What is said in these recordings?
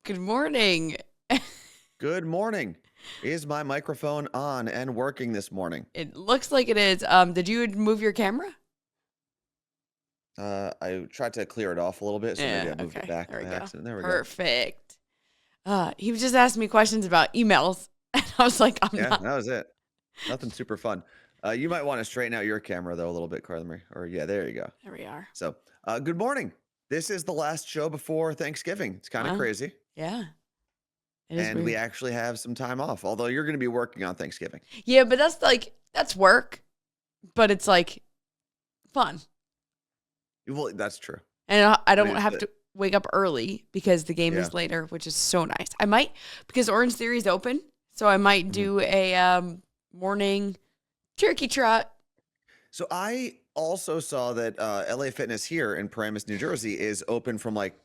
Good morning. Good morning. Is my microphone on and working this morning? It looks like it is. Did you move your camera? I tried to clear it off a little bit, so maybe Yeah, I moved it okay. back There we by go. accident. There we go. Perfect. He was just asking me questions about emails. And I was like, I'm Yeah, not. that was it. Nothing super fun. You might want to straighten out your camera, though, a little bit, Carla Marie. Or, yeah, there you go. There we are. So, good morning. This is the last show before Thanksgiving. It's kind of Wow. crazy. Yeah. It is And weird. we actually have some time off, although you're going to be working on Thanksgiving. Yeah, but that's work. But it's like fun. Well, that's true. And I I don't mean, have to wake up early because the game Yeah. is later, which is so nice. I might, because Orange Theory is open, so I might do a morning turkey trot. So I also saw that LA Fitness here in Paramus, New Jersey is open from like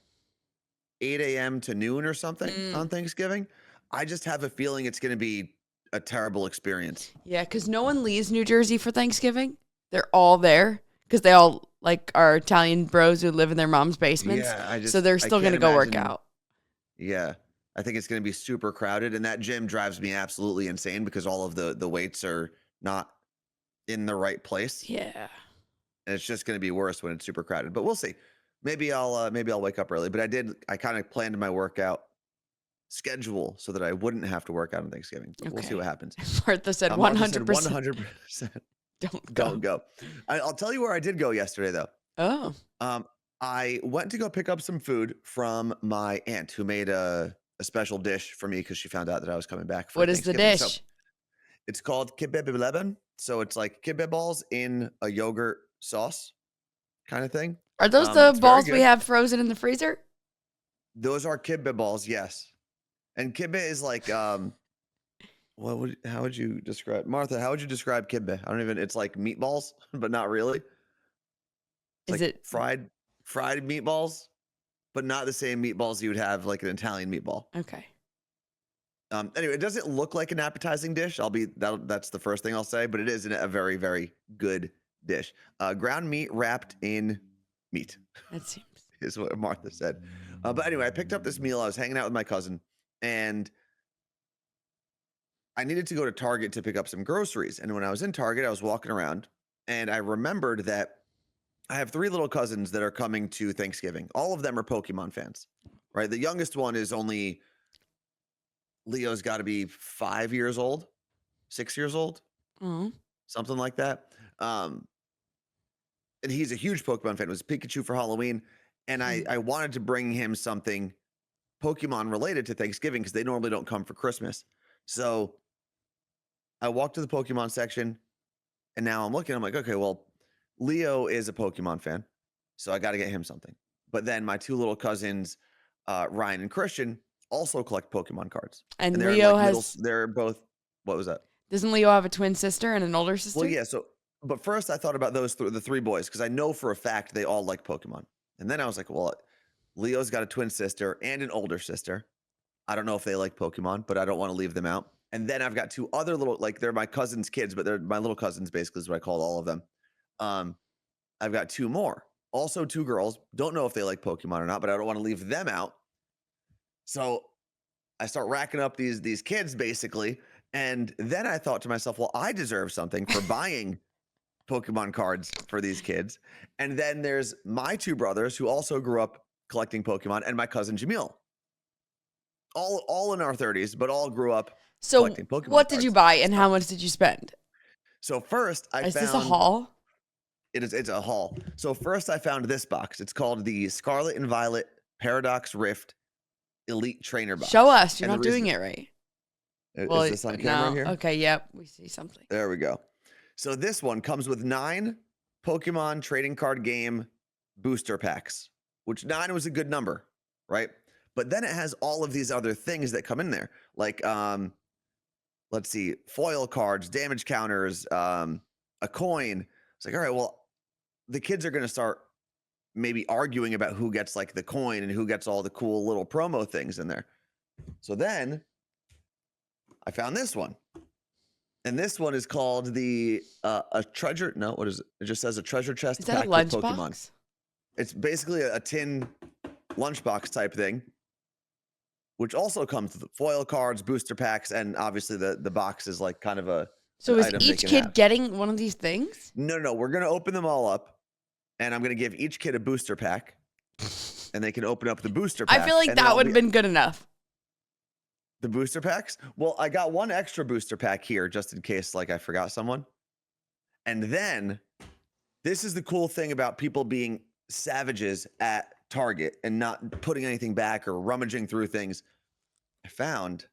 8 a.m. to noon or something on Thanksgiving. I just have a feeling it's going to be a terrible experience. Yeah, because no one leaves New Jersey for Thanksgiving. They're all there because they all like are Italian bros who live in their mom's basements. Yeah, So they're I still going to can't go work imagine. out. Yeah, I think it's going to be super crowded, and that gym drives me absolutely insane because all of the weights are not in the right place, Yeah. and it's just going to be worse when it's super crowded. But we'll see. Maybe I'll wake up early. But I kind of planned my workout schedule so that I wouldn't have to work out on Thanksgiving. But we'll see Okay. what happens. Martha said Martha said 100%. 100% Don't don't go. go. I'll tell you where I did go yesterday, though. Oh. I went to go pick up some food from my aunt who made a special dish for me because she found out that I was coming back for What is the Thanksgiving. So dish? it's called kibbeh bileben. So it's like kibbeh balls in a yogurt sauce kind of thing. Are those the It's very balls we good. have frozen in the freezer? Those are kibbeh balls, yes. And kibbeh is like how would you describe, Martha, how would you describe kibbeh? It's like meatballs, but not really. It's Is like it? fried meatballs, but not the same meatballs you would have like an Italian meatball. Okay. Anyway, it doesn't look like an appetizing dish. That's the first thing I'll say, but it is a very, very good dish. Ground meat wrapped in meat That seems. is what Martha said. But anyway, I picked up this meal. I was hanging out with my cousin, and I needed to go to Target to pick up some groceries. And when I was in Target, I was walking around, and I remembered that I have 3 little cousins that are coming to Thanksgiving. All of them are Pokemon fans, right? The youngest one is only Leo's got to be 5 years old, 6 years old, Oh. something like that. And he's a huge Pokemon fan. It was Pikachu for Halloween. And I wanted to bring him something Pokemon related to Thanksgiving because they normally don't come for Christmas. So I walked to the Pokemon section, and now I'm like, okay, well, Leo is a Pokemon fan, so I got to get him something. But then my 2 little cousins, Ryan and Christian, also collect Pokemon cards. And they're in Leo like has. they're both, what was that? Doesn't Leo have a twin sister and an older sister? Well, yeah. So, but first I thought about the 3 boys because I know for a fact they all like Pokemon. And then I was like, well, Leo's got a twin sister and an older sister. I don't know if they like Pokemon, but I don't want to leave them out. And then I've got 2 other little, like they're my cousin's kids, but they're my little cousins basically is what I call all of them. I've got 2 more, also 2 girls. Don't know if they like Pokemon or not, but I don't want to leave them out. So I start racking up these kids basically. And then I thought to myself, well, I deserve something for buying Pokemon cards for these kids. And then there's my 2 brothers who also grew up collecting Pokemon, and my cousin Jamil. All in our 30s, but all grew up collecting Pokemon What did you cards. buy and how much did you spend? So first I Is found this a haul? It's a haul. So first I found this box. It's called the Scarlet and Violet Paradox Rift Elite Trainer box. Show us. You're And not doing it right. Is this on camera here? Okay, yep. We see something. There we go. So this one comes with 9 Pokemon trading card game booster packs, which 9 was a good number, right? But then it has all of these other things that come in there, like let's see, foil cards, damage counters, a coin. It's like, all right, well, the kids are going to start maybe arguing about who gets like the coin and who gets all the cool little promo things in there. So then I found this one. And this one is called the a treasure. No, what is it? It just says a treasure chest Is that packed a with Pokemon. lunchbox? It's basically a tin lunchbox type thing. which also comes with foil cards, booster packs, and obviously the box is like kind of an So is item they each can kid have. getting one of these things? No, we're gonna open them all up, and I'm gonna give each kid a booster pack, and they can open up the booster I pack. feel like and then that would have been good enough. the booster packs. Well, I got one extra booster pack here just in case, like I forgot someone. And then this is the cool thing about people being savages at Target and not putting anything back or rummaging through things. I found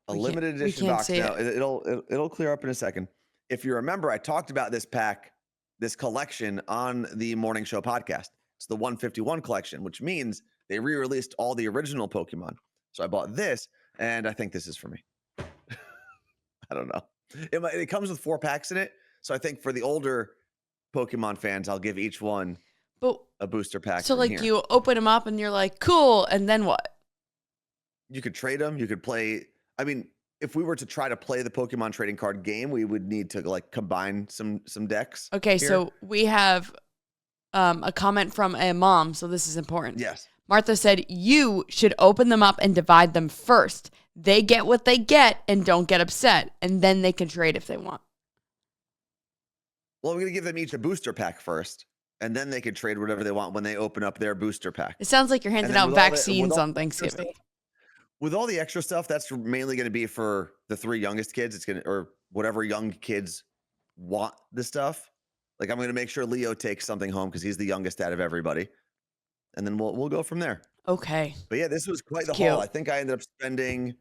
a limited edition box. See Now it. it'll clear up in a second. If you remember, I talked about this pack, this collection on the Morning Show podcast. It's the 151 collection, which means they re-released all the original Pokemon. So I bought this, and I think this is for me. I don't know. It comes with 4 packs in it. So I think for the older Pokemon fans, I'll give each one But a booster pack. so from like here. you open them up and you're like, cool, and then what? You could trade them. You could play. I mean, if we were to try to play the Pokemon trading card game, we would need to like combine some decks. Okay, here. so we have a comment from a mom, so this is important. Yes. Martha said, you should open them up and divide them first. They get what they get and don't get upset, and then they can trade if they want. Well, we're going to give them each a booster pack first, and then they can trade whatever they want when they open up their booster pack. It sounds like you're handing then out with all the- vaccines with all on the extra Thanksgiving. With all the extra stuff, that's mainly going to be for the 3 youngest kids. It's going to, or whatever young kids want the stuff. Like I'm going to make sure Leo takes something home because he's the youngest out of everybody. And then we'll go from there. Okay. But yeah, this was quite the Cute. haul. I think I ended up spending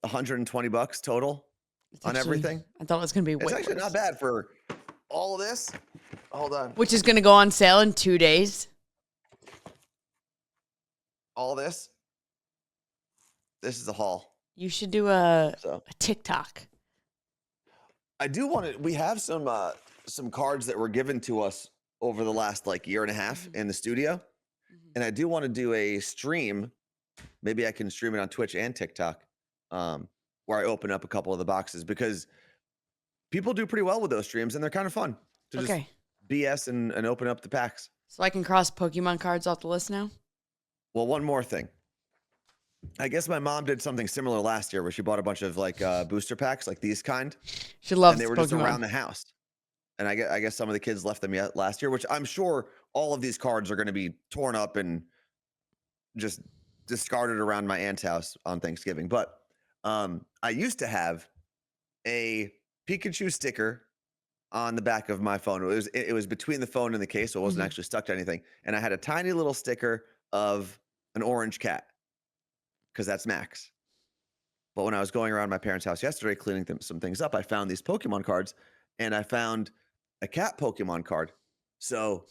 $120 total on everything. I thought it was going to be way It's actually worse. not bad for all of this. Hold on. Which is going to go on sale in 2 days. All this. This is a haul. You should do a So TikTok. I do want to. We have some cards that were given to us over the last like year and a half in the studio, and I do want to do a stream. Maybe I can stream it on Twitch and TikTok, where I open up a couple of the boxes because people do pretty well with those streams, and they're kind of fun to just BS and open up the packs. So I can cross Pokemon cards off the list now? Well, one more thing. I guess my mom did something similar last year where she bought a bunch of like booster packs, like these kind. She loves and they were Pokemon. just around the house. And I guess some of the kids left them last year, which I'm sure all of these cards are going to be torn up and just discarded around my aunt's house on Thanksgiving. But I used to have a Pikachu sticker on the back of my phone. It was between the phone and the case, so it wasn't actually stuck to anything. And I had a tiny little sticker of an orange cat because that's Max. But when I was going around my parents' house yesterday, cleaning some things up, I found these Pokemon cards, and I found a cat Pokemon card. So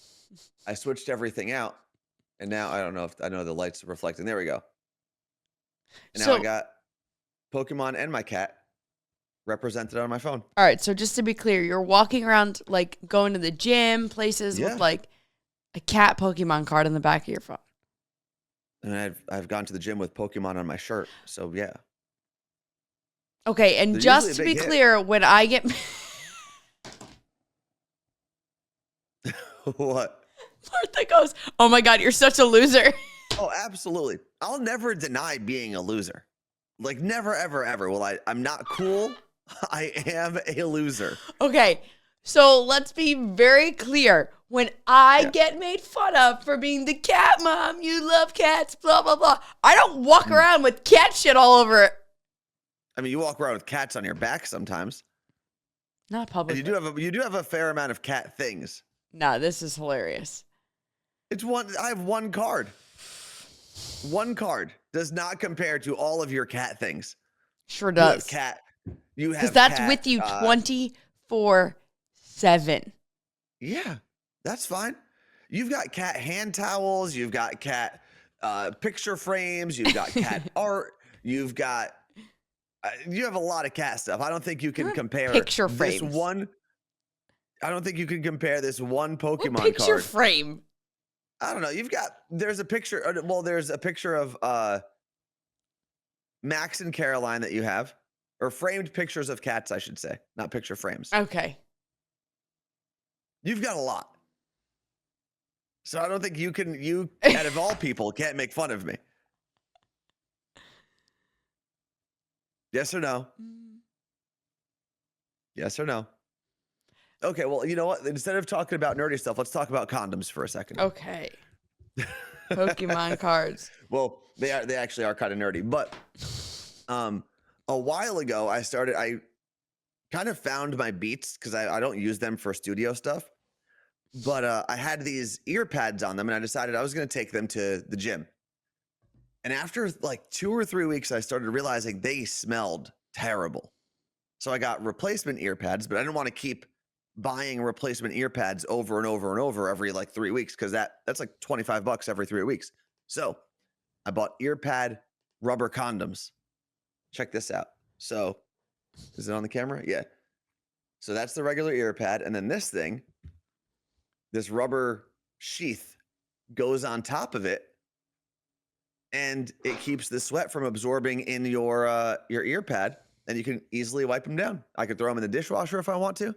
I switched everything out, and now I don't know if I know the lights are reflecting. There we go. And now I got Pokemon and my cat represented on my phone. All right, so just to be clear, you're walking around like going to the gym, places with like a cat Pokemon card on the back of your phone. And I've gone to the gym with Pokemon on my shirt. So yeah. Okay, and They're just to be clear, when I get What? Martha goes, "Oh my God, you're such a loser." Oh, absolutely. I'll never deny being a loser. Like never, ever, ever will I'm not cool. I am a loser. Okay, so let's be very clear. When I get made fun of for being the cat mom, you love cats, blah, blah, blah, I don't walk around with cat shit all over it. I mean, you walk around with cats on your back sometimes. Not publicly. And you do have a fair amount of cat things. Nah, this is hilarious. I have one card. One card does not compare to all of your cat things. Sure does. You have because that's cat, with you 24/7. Yeah, that's fine. You've got cat hand towels. You've got cat picture frames. You've got cat art. You've got you have a lot of cat stuff. I don't think you can compare picture this frames. one. I don't think you can compare this one Pokemon What picture card. frame? I don't know. There's a picture. Well, there's a picture of Max and Caroline that you have, or framed pictures of cats, I should say, not picture frames. Okay. You've got a lot. So I don't think you out of all people, can't make fun of me. Yes or no? Yes or no? Okay, well, you know what? Instead of talking about nerdy stuff, let's talk about condoms for a second. Okay. Pokemon cards. Well, they actually are kind of nerdy, but a while ago I kind of found my Beats because I don't use them for studio stuff, but I had these ear pads on them and I decided I was going to take them to the gym. And after like 2 or 3 weeks, I started realizing they smelled terrible. So I got replacement ear pads, but I didn't want to keep buying replacement ear pads over and over and over every like 3 weeks because that's like $25 every 3 weeks. So I bought ear pad rubber condoms. Check this out. So is it on the camera? Yeah. So that's the regular ear pad. And then this rubber sheath goes on top of it and it keeps the sweat from absorbing in your ear pad and you can easily wipe them down. I could throw them in the dishwasher if I want to.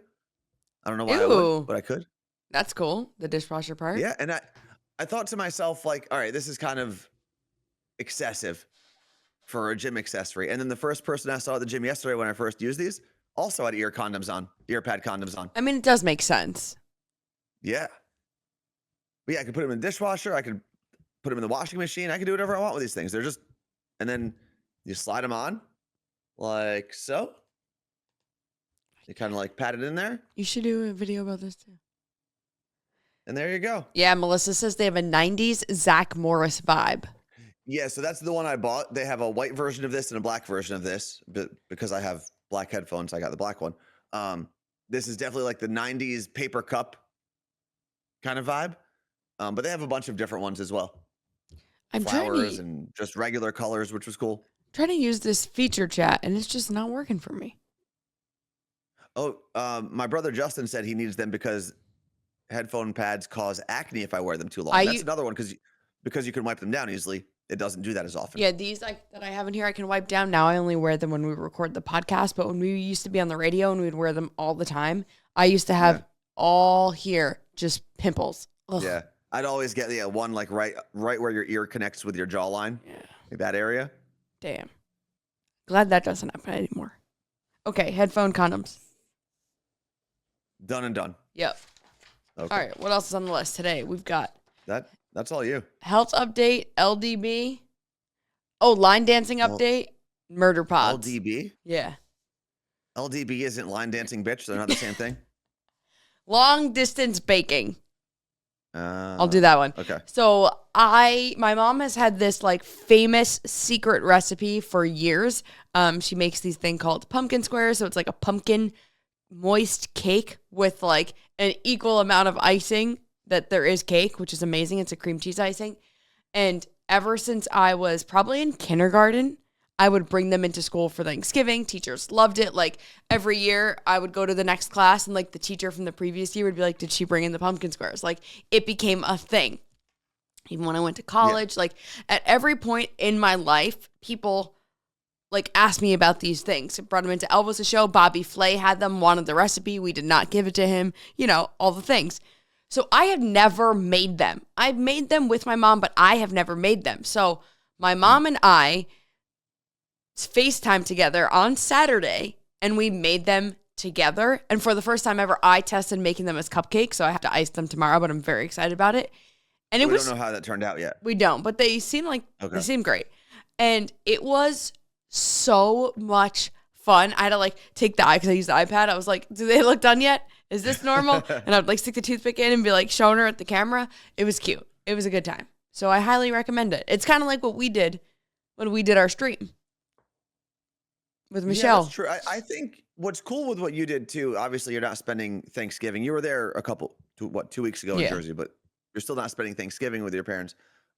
I don't know why I would, but I could. That's cool. The dishwasher part. Yeah. And I thought to myself, like, all right, this is kind of excessive for a gym accessory. And then the first person I saw at the gym yesterday when I first used these also had ear pad condoms on. I mean, it does make sense. Yeah. But yeah, I could put them in the dishwasher. I could put them in the washing machine. I could do whatever I want with these things. And then you slide them on like so. You kind of like pat it in there. You should do a video about this too. And there you go. Yeah, Melissa says they have a 90s Zach Morris vibe. Yeah, so that's the one I bought. They have a white version of this and a black version of this. But because I have black headphones, I got the black one. This is definitely like the 90s paper cup kind of vibe. But they have a bunch of different ones as well. Flowers and just regular colors, which was cool. Trying to use this feature chat, and it's just not working for me. Oh, my brother Justin said he needs them because headphone pads cause acne if I wear them too long. That's another one because you can wipe them down easily. It doesn't do that as often. Yeah, these that I have in here, I can wipe down. Now I only wear them when we record the podcast, but when we used to be on the radio and we'd wear them all the time, I used to have all here just pimples. Ugh. Yeah, I'd always get one like right where your ear connects with your jawline. Yeah, like that area. Damn. Glad that doesn't happen anymore. Okay, headphone condoms. Done and done. Yep. Okay. All right, what else is on the list today? We've got that's all you. Health update, LDB. Oh, line dancing update, murder pods. LDB? Yeah. LDB isn't line dancing, bitch. They're not the same thing. Long distance baking. I'll do that one. Okay. So my mom has had this like famous secret recipe for years. She makes these thing called pumpkin squares. So it's like a pumpkin moist cake with like an equal amount of icing that there is cake, which is amazing. It's a cream cheese icing. And ever since I was probably in kindergarten, I would bring them into school for Thanksgiving. Teachers loved it. Like every year I would go to the next class and like the teacher from the previous year would be like, did she bring in the pumpkin squares? Like it became a thing. Even when I went to college, like at every point in my life, people like asked me about these things. Brought them into Elvis' show. Bobby Flay had them, wanted the recipe. We did not give it to him. You know, all the things. So I have never made them. I've made them with my mom, but I have never made them. So my mom and I FaceTime together on Saturday and we made them together. And for the first time ever, I tested making them as cupcakes. So I have to ice them tomorrow, but I'm very excited about it. And we don't know how that turned out yet. We don't, but they seem they seem great. And it was so much fun. I had to like take because I used the iPad. I was like, do they look done yet? Is this normal? And I'd like stick the toothpick in and be like showing her at the camera. It was cute. It was a good time. So I highly recommend it. It's kind of like what we did when we did our stream with Michelle. Yeah, that's true. I think what's cool with what you did too, obviously you're not spending Thanksgiving. You were there 2 weeks ago in Jersey, but you're still not spending Thanksgiving with your parents.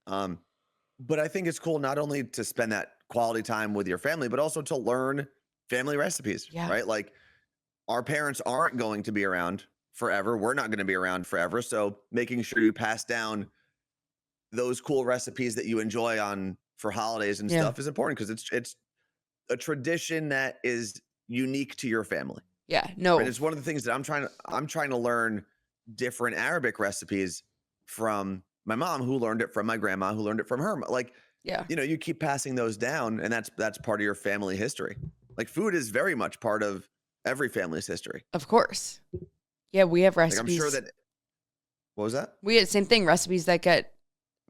But I think it's cool not only to spend that quality time with your family, but also to learn family recipes, right? Like our parents aren't going to be around forever. We're not going to be around forever. So making sure you pass down those cool recipes that you enjoy for holidays and stuff is important because it's a tradition that is unique to your family. Yeah, no. And it's one of the things that I'm trying to learn different Arabic recipes from my mom, who learned it from my grandma, who learned it from her. Like, you know, you keep passing those down, and that's part of your family history. Like food is very much part of every family's history. Of course. Yeah, we have Like I'm sure recipes. that. What was that? We had the same thing, recipes that get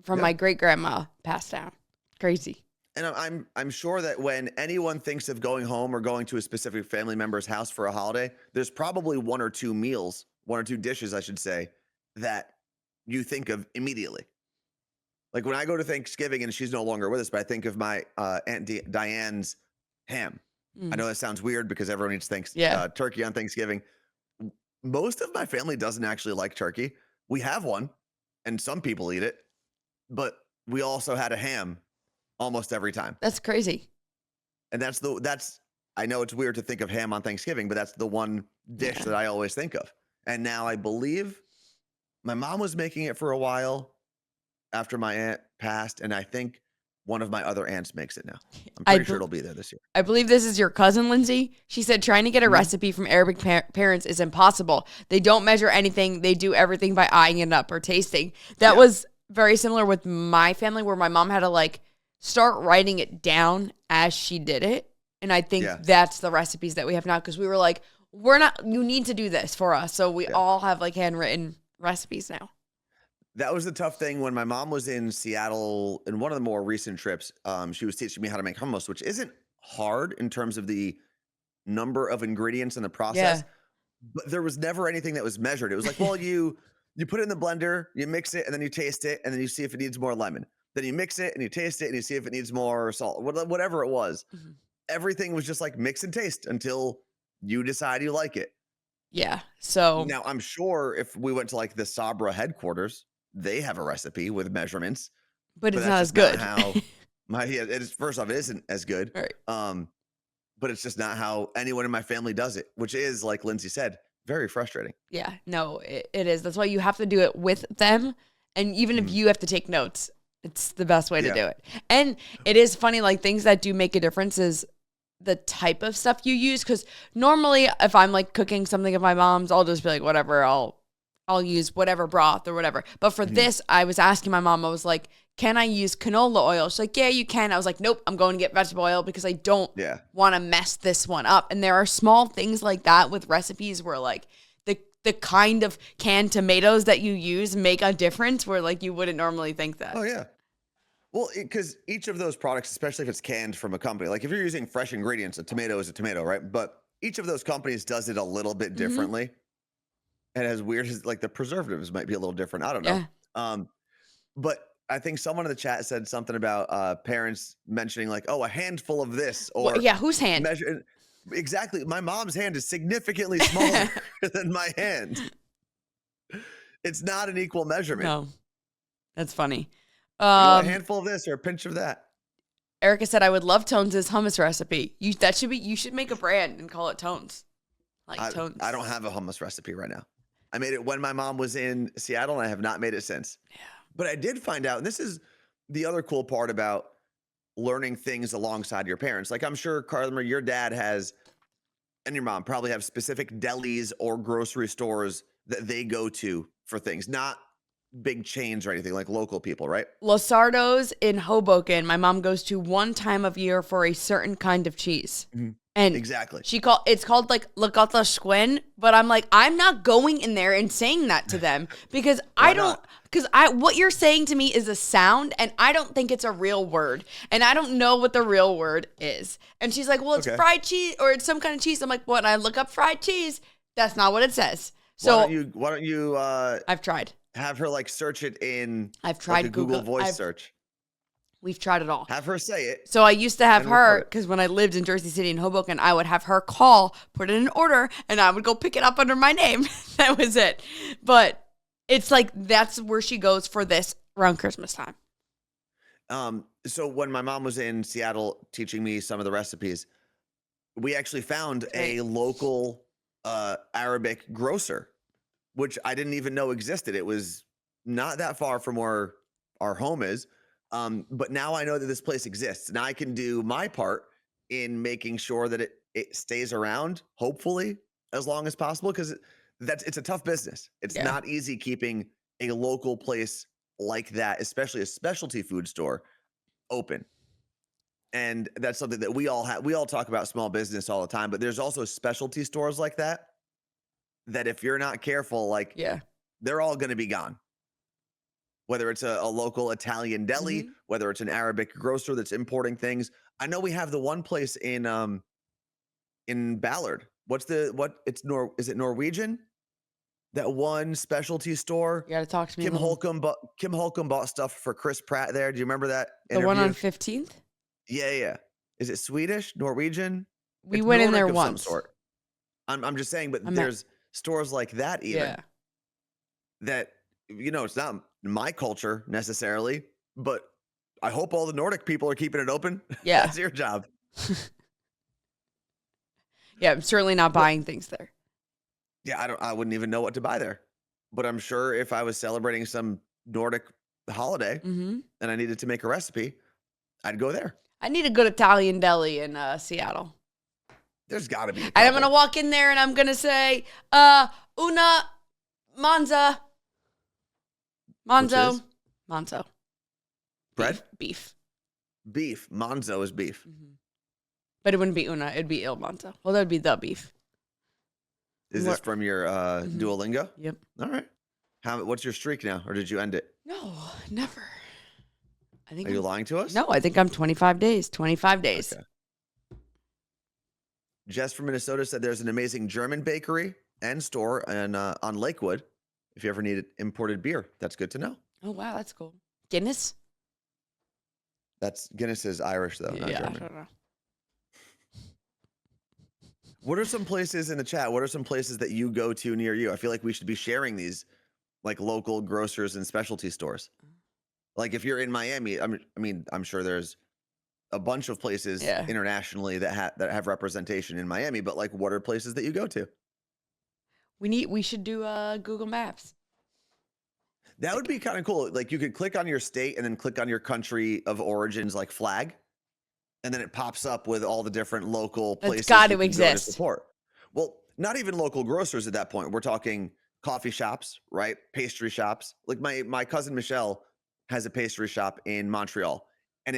from Yeah. my great grandma passed down. Crazy. And I'm sure that when anyone thinks of going home or going to a specific family member's house for a holiday, there's probably one or two dishes, I should say, that you think of immediately. Like when I go to Thanksgiving and she's no longer with us, but I think of my Aunt Diane's ham. I know that sounds weird because everyone eats turkey on Thanksgiving. Most of my family doesn't actually like turkey. We have one, and some people eat it, but we also had a ham almost every time. That's crazy. And I know it's weird to think of ham on Thanksgiving, but that's the one dish that I always think of. And now I believe my mom was making it for a while after my aunt passed, and I think one of my other aunts makes it now. I'm pretty sure it'll be there this year. I believe this is your cousin, Lindsay. She said trying to get a recipe from Arabic parents is impossible. They don't measure anything. They do everything by eyeing it up or tasting. That was very similar with my family, where my mom had to start writing it down as she did it. And I think that's the recipes that we have now, because we were like, you need to do this for us. So we all have handwritten recipes now. That was the tough thing when my mom was in Seattle in one of the more recent trips. She was teaching me how to make hummus, which isn't hard in terms of the number of ingredients in the process. But there was never anything that was measured. It was like, well, you put it in the blender, you mix it, and then you taste it, and then you see if it needs more lemon. Then you mix it and you taste it and you see if it needs more salt, whatever it was. Mm-hmm. Everything was just like mix and taste until you decide you like it. Yeah. So now I'm sure if we went to the Sabra headquarters, they have a recipe with measurements, but it's not as good. First off, it isn't as good. Right. But it's just not how anyone in my family does it, which is, like Lindsay said, very frustrating. Yeah, no, it is. That's why you have to do it with them. And even if you have to take notes, it's the best way to do it. And it is funny, things that do make a difference is the type of stuff you use. Because normally if I'm cooking something of my mom's, I'll just be like, whatever, I'll use whatever broth or whatever. But for this, I was asking my mom, I was like, can I use canola oil? She's like, yeah, you can. I was like, nope, I'm going to get vegetable oil because I don't want to mess this one up. And there are small things like that with recipes where the kind of canned tomatoes that you use make a difference where you wouldn't normally think that. Oh, yeah. Well, because each of those products, especially if it's canned from a company, if you're using fresh ingredients, a tomato is a tomato, right? But each of those companies does it a little bit differently. And as weird as the preservatives might be a little different. I don't know. Yeah. But I think someone in the chat said something about parents mentioning a handful of this or whose hand? Exactly. My mom's hand is significantly smaller than my hand. It's not an equal measurement. No, that's funny. A handful of this or a pinch of that. Erica said, "I would love Tones' hummus recipe. You should make a brand and call it Tones." Tones. I don't have a hummus recipe right now. I made it when my mom was in Seattle, and I have not made it since. Yeah. But I did find out, and this is the other cool part about learning things alongside your parents. I'm sure, Carla Marie, your dad and your mom probably have specific delis or grocery stores that they go to for things, not big chains or anything, local people, right? Losardo's in Hoboken, my mom goes to one time of year for a certain kind of cheese. Mm-hmm. And exactly. It's called Lagata Schwen, but I'm not going in there and saying that to them because what you're saying to me is a sound and I don't think it's a real word and I don't know what the real word is. And she's like, well, it's fried cheese or it's some kind of cheese. I'm like, what? And I look up fried cheese. That's not what it says. So why don't you I've tried. Have her search it in I've tried a Google voice search. We've tried it all. Have her say it. So I used to have her, because when I lived in Jersey City and Hoboken, I would have her call, put in an order, and I would go pick it up under my name. That was it. But it's that's where she goes for this around Christmas time. So when my mom was in Seattle teaching me some of the recipes, we actually found a local Arabic grocer, which I didn't even know existed. It was not that far from where our home is. But now I know that this place exists. Now I can do my part in making sure that it stays around, hopefully, as long as possible, because it's a tough business. It's not easy keeping a local place like that, especially a specialty food store, open. And that's something that we all have. We all talk about small business all the time, but there's also specialty stores like that, that if you're not careful, like Yeah. they're all going to be gone. Whether it's a local Italian deli, Mhm. whether it's an Arabic grocer that's importing things. I know we have the one place in Ballard. Is it Norwegian? That one specialty store. You got to talk to me a little. Kim Holcomb bought stuff for Chris Pratt there. Do you remember that The one on interview? 15th? Yeah, yeah. Is it Swedish, Norwegian? We It's went in Nordic there of some once. sort. I'm just saying, but I met- there's stores like that even Yeah. that, it's not my culture necessarily, but I hope all the Nordic people are keeping it open. Yeah. That's your job. Yeah, I'm certainly not buying things there. Yeah, I wouldn't even know what to buy there. But I'm sure if I was celebrating some Nordic holiday Mm-hmm. and I needed to make a recipe, I'd go there. I need a good Italian deli in Seattle. There's got to be a And I'm couple. going to walk in there and I'm going to say, una manza. Manzo. Which is? Manzo. Bread? Beef. Beef. Monzo is beef. Mm-hmm. But it wouldn't be una. It'd be il manzo. Well, that would be the beef. Is this from your Duolingo? Yep. All right. What's your streak now? Or did you end it? No, never. I think Are you lying to us? No, I think I'm 25 days. 25 days. Okay. Jess from Minnesota said there's an amazing German bakery and store on Lakewood. If you ever needed imported beer, that's good to know. Oh, wow. That's cool. Guinness? Guinness is Irish, though, not Yeah, German. I don't know. What are some places in the chat? What are some places that you go to near you? I feel like we should be sharing these, like local grocers and specialty stores. Like if you're in Miami, I'm sure there's a bunch of places internationally that have representation in Miami. But like, what are places that you go to? We should do Google Maps. That would be kind of cool. Like you could click on your state and then click on your country of origins, like flag. And then it pops up with all the different local places. It's got you to can exist. go to support. Well, not even local grocers at that point. We're talking coffee shops, right? Pastry shops. Like my cousin Michelle has a pastry shop in Montreal. And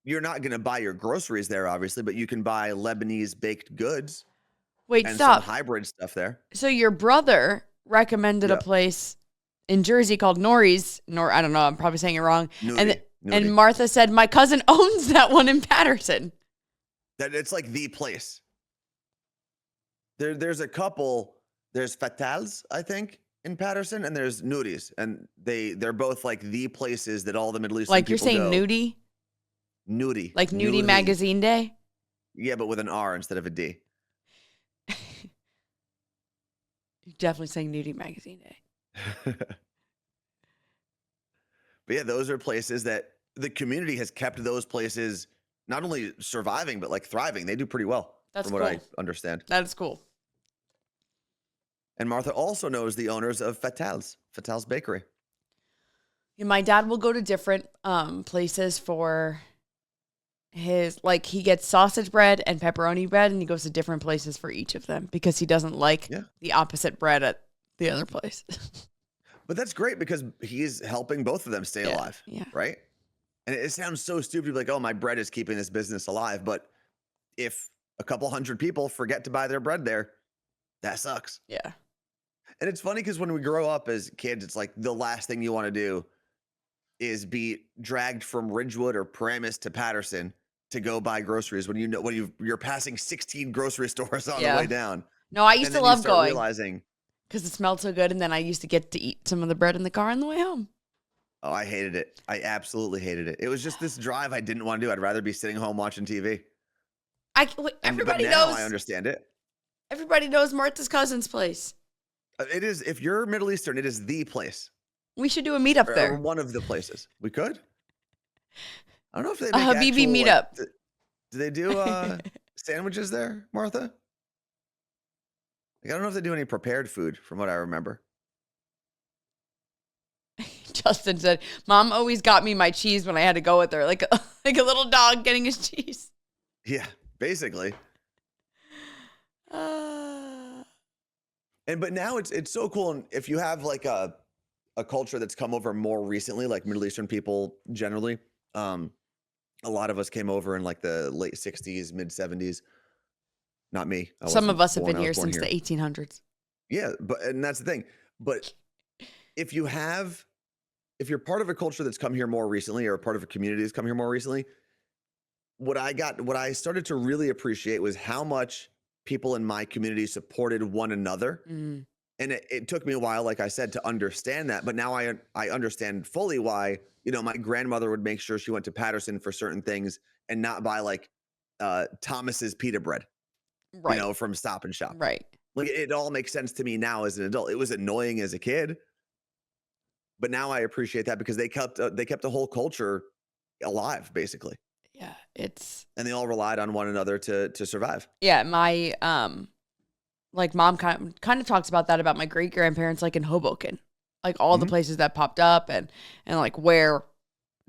you're not going to buy your groceries there, obviously, but you can buy Lebanese baked goods. Wait, and stop. some hybrid stuff there. So your brother recommended a place in Jersey called Nori's. I don't know. I'm probably saying it wrong. Nudie. And Martha said, my cousin owns that one in Patterson. That it's like the place. There's a couple. There's Fatals, I think, in Patterson, and there's Nudi's, and they're both like the places that all the Middle Eastern Like you're people saying go. nudie? Nudie. Like Nudie Magazine Day? Yeah, but with an R instead of a D. You're definitely saying Nudie Magazine Day. But yeah, those are places that the community has kept those places not only surviving, but like thriving. They do pretty well. That's from what I understand. That is cool. And Martha also knows the owners of Fatals Bakery. Yeah, my dad will go to different places for his, like he gets sausage bread and pepperoni bread, and he goes to different places for each of them because he doesn't like the opposite bread at the other place. But that's great because he's helping both of them stay alive, right? And it sounds so stupid to be like, oh, my bread is keeping this business alive. But if a couple hundred people forget to buy their bread there, that sucks. Yeah. And it's funny because when we grow up as kids, it's like the last thing you want to do is be dragged from Ridgewood or Paramus to Patterson to go buy groceries when you're passing 16 grocery stores on the way down. No, I used to love going. Realizing, because it smelled so good, and then I used to get to eat some of the bread in the car on the way home. Oh, I hated it. I absolutely hated it. It was just this drive I didn't want to do. I'd rather be sitting home watching TV. Everybody but now knows. I understand it. Everybody knows Martha's cousin's place. It is. If you're Middle Eastern, it is the place. We should do a meetup there. Or one of the places. We could. I don't know if they A make Habibi meetup. Do they do sandwiches there, Martha? I don't know if they do any prepared food, from what I remember. Justin said, Mom always got me my cheese when I had to go with her, like a little dog getting his cheese. Yeah, basically. But now it's so cool. And if you have like a culture that's come over more recently, like Middle Eastern people generally, a lot of us came over in like the late 60s, mid 70s. Not me. Some of us have been I was here born since the 1800s. Yeah, and that's the thing. But if you're part of a culture that's come here more recently, or a part of a community that's come here more recently, what I started to really appreciate was how much people in my community supported one another. Mm. And it took me a while, like I said, to understand that. But now I understand fully why, my grandmother would make sure she went to Patterson for certain things and not buy like Thomas's pita bread, Right. from Stop and Shop. Right. Like, it all makes sense to me now as an adult. It was annoying as a kid, but now I appreciate that because they kept the whole culture alive, basically. Yeah, And they all relied on one another to survive. Yeah, my like mom kind of talks about that about my great grandparents, like in Hoboken, like all the places that popped up and like where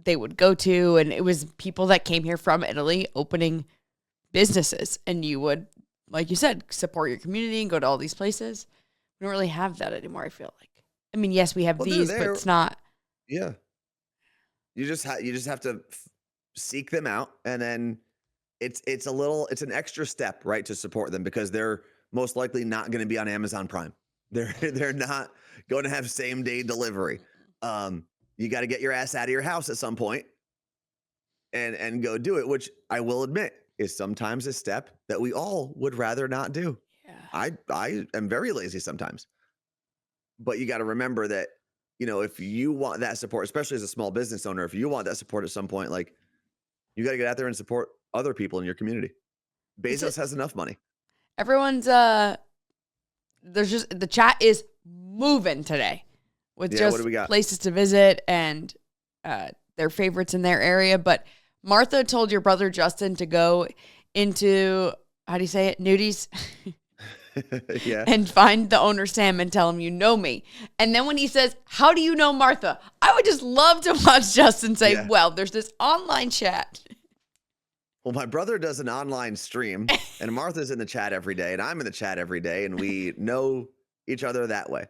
they would go to, and it was people that came here from Italy opening businesses, and you would, like you said, support your community and go to all these places. We don't really have that anymore. I feel like. I mean, yes, we have these, but it's not. Yeah, you just have to seek them out, and then it's an extra step, right, to support them because they're most likely not going to be on Amazon Prime. They're not going to have same day delivery. You got to get your ass out of your house at some point and go do it, which I will admit is sometimes a step that we all would rather not do. Yeah. I am very lazy sometimes, but you got to remember that, if you want that support, especially as a small business owner, if you want that support at some point, like, you got to get out there and support other people in your community. Bezos has enough money. Everyone's there's just the chat is moving today with what just do we got? Places to visit and their favorites in their area. But Martha told your brother Justin to go into, how do you say it, nudies? Yeah. And find the owner Sam and tell him you know me. And then when he says, how do you know Martha? I would just love to watch Justin say, well, there's this online chat. Well, my brother does an online stream, and Martha's in the chat every day, and I'm in the chat every day, and we know each other that way.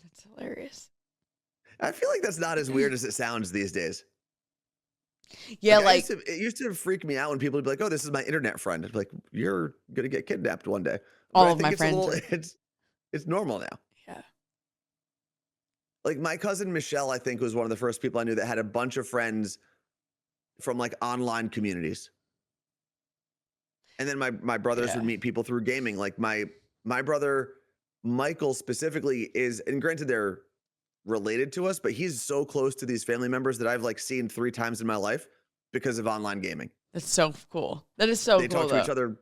That's hilarious. I feel like that's not as weird as it sounds these days. Yeah, it used to freak me out when people would be like, "Oh, this is my internet friend." I'd be like, "You're gonna get kidnapped one day." But all of my friends. It's normal now. Yeah. Like my cousin Michelle, I think, was one of the first people I knew that had a bunch of friends from like online communities. And then my brothers would meet people through gaming. Like my brother Michael specifically is, and granted they're related to us, but he's so close to these family members that I've like seen 3 times in my life because of online gaming. That's so cool. That is so cool. They talk to each other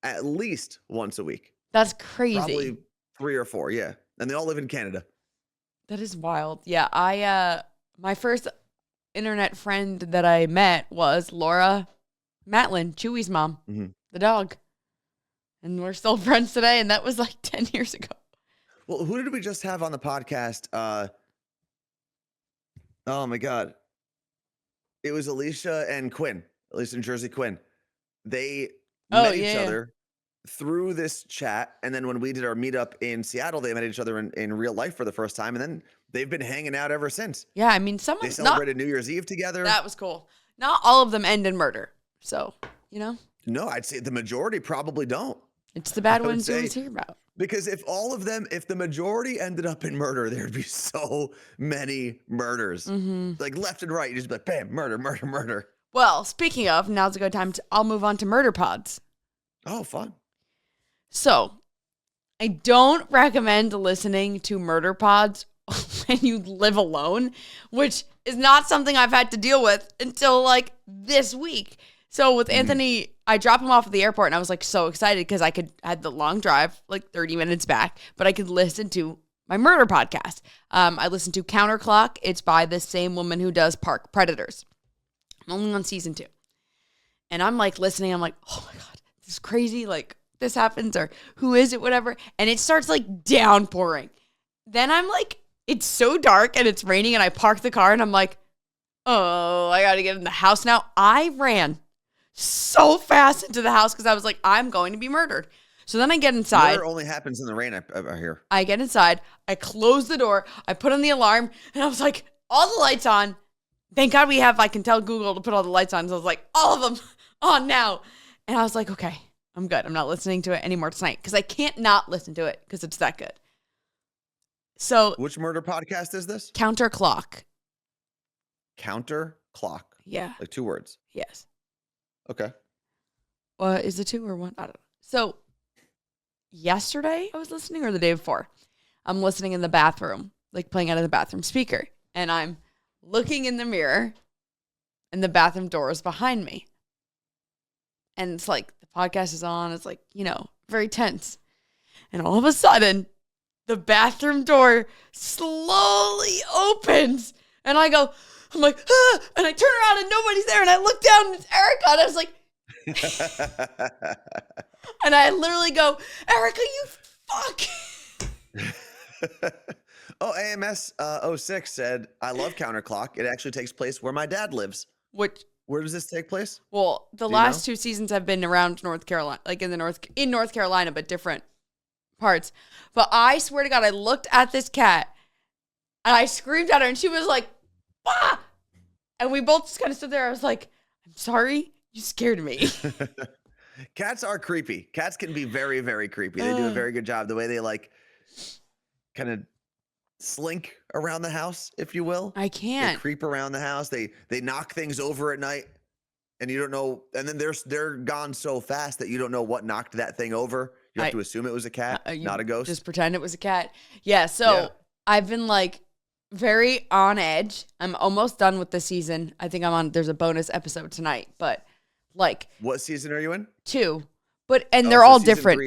at least once a week. That's crazy. Probably 3 or 4, yeah. And they all live in Canada. That is wild. Yeah, my first internet friend that I met was Laura Matlin, Chewy's mom, the dog. And we're still friends today, and that was like 10 years ago. Well, who did we just have on the podcast? Oh my God. It was Alicia and Quinn, Alicia and Jersey Quinn. They met each other through this chat. And then when we did our meetup in Seattle, they met each other in real life for the first time. And then they've been hanging out ever since. Yeah, I mean, they celebrated New Year's Eve together. That was cool. Not all of them end in murder. So, No, I'd say the majority probably don't. It's the bad ones you always hear about. Because if the majority ended up in murder, there'd be so many murders. Like left and right, you just be like, bam, murder, murder, murder. Well, speaking of, now's a good time I'll move on to murder pods. Oh, fun. So, I don't recommend listening to murder pods when you live alone, which is not something I've had to deal with until like this week. So with Anthony, I dropped him off at the airport and I was like so excited because I had the long drive, like 30 minutes back, but I could listen to my murder podcast. I listened to Counterclock. It's by the same woman who does Park Predators. I'm only on season 2. And I'm like listening. I'm like, oh my God, this is crazy. Like this happens or who is it, whatever. And it starts like downpouring. Then I'm like, it's so dark and it's raining and I park the car and I'm like, oh, I got to get in the house now. I ran so fast into the house because I was like, I'm going to be murdered. So then I get inside. Murder only happens in the rain, I hear. I get inside. I close the door. I put on the alarm. And I was like, all the lights on. Thank God I can tell Google to put all the lights on. So I was like, all of them on now. And I was like, okay, I'm good. I'm not listening to it anymore tonight because I can't not listen to it because it's that good. So, which murder podcast is this? Counter Clock. Counter Clock. Yeah. Like 2 words. Yes. Okay. Is it 2 or 1? I don't know. So, yesterday I was listening, or the day before, I'm listening in the bathroom, like playing out of the bathroom speaker, and I'm looking in the mirror, and the bathroom door is behind me. And it's like the podcast is on. It's like, very tense. And all of a sudden, the bathroom door slowly opens. And I'm like, ah! And I turn around and nobody's there. And I look down and it's Erica. And I was like, and I literally go, Erica, you fuck. Oh, AMS 06 said, I love Counterclock. It actually takes place where my dad lives. Where does this take place? Well, the last 2 seasons have been around North Carolina, like in North Carolina, but different parts. But I swear to God, I looked at this cat and I screamed at her and she was like, "Ah!" And we both just kind of stood there. I was like, I'm sorry, you scared me. Cats are creepy. Cats can be very, very creepy. They do a very good job. The way they kind of slink around the house, if you will. I can't. They creep around the house. They knock things over at night, and you don't know. And then they're gone so fast that you don't know what knocked that thing over. You have to assume it was a cat, not a ghost. Just pretend it was a cat. Yeah. So I've been very on edge. I'm almost done with the season. I think there's a bonus episode tonight, but what season are you in? 2. But they're all different.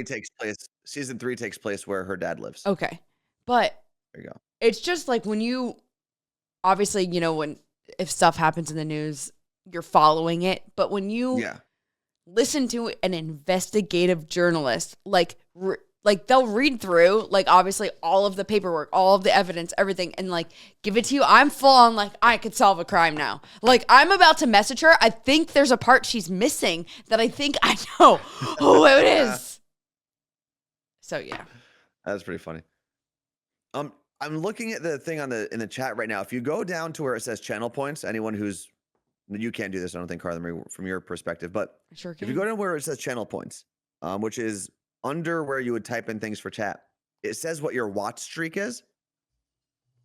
Season 3 takes place where her dad lives. Okay. But there you go. It's just like when you, obviously, if stuff happens in the news, you're following it. But when you listen to an investigative journalist, they'll read through, obviously all of the paperwork, all of the evidence, everything, and give it to you. I'm full on I could solve a crime now. I'm about to message her. I think there's a part she's missing that I think I know who it is. So yeah. That's pretty funny. I'm looking at the thing in the chat right now. If you go down to where it says channel points, you can't do this, I don't think, Carla Marie, from your perspective, but sure can. If you go down where it says channel points, which is under where you would type in things for chat, it says what your watch streak is.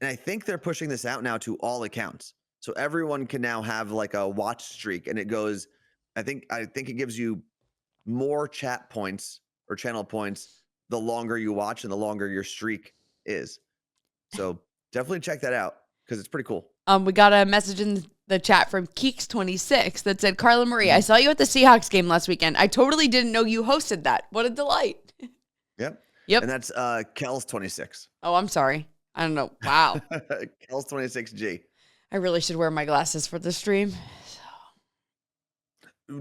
And I think they're pushing this out now to all accounts. So everyone can now have a watch streak, and it goes, I think it gives you more chat points or channel points the longer you watch and the longer your streak is. So definitely check that out because it's pretty cool. We got a message in the chat from Keeks26 that said, Carla Marie, I saw you at the Seahawks game last weekend. I totally didn't know you hosted that. What a delight. Yep. And that's Kels26. Oh, I'm sorry. I don't know. Wow. Kels26G. I really should wear my glasses for the stream.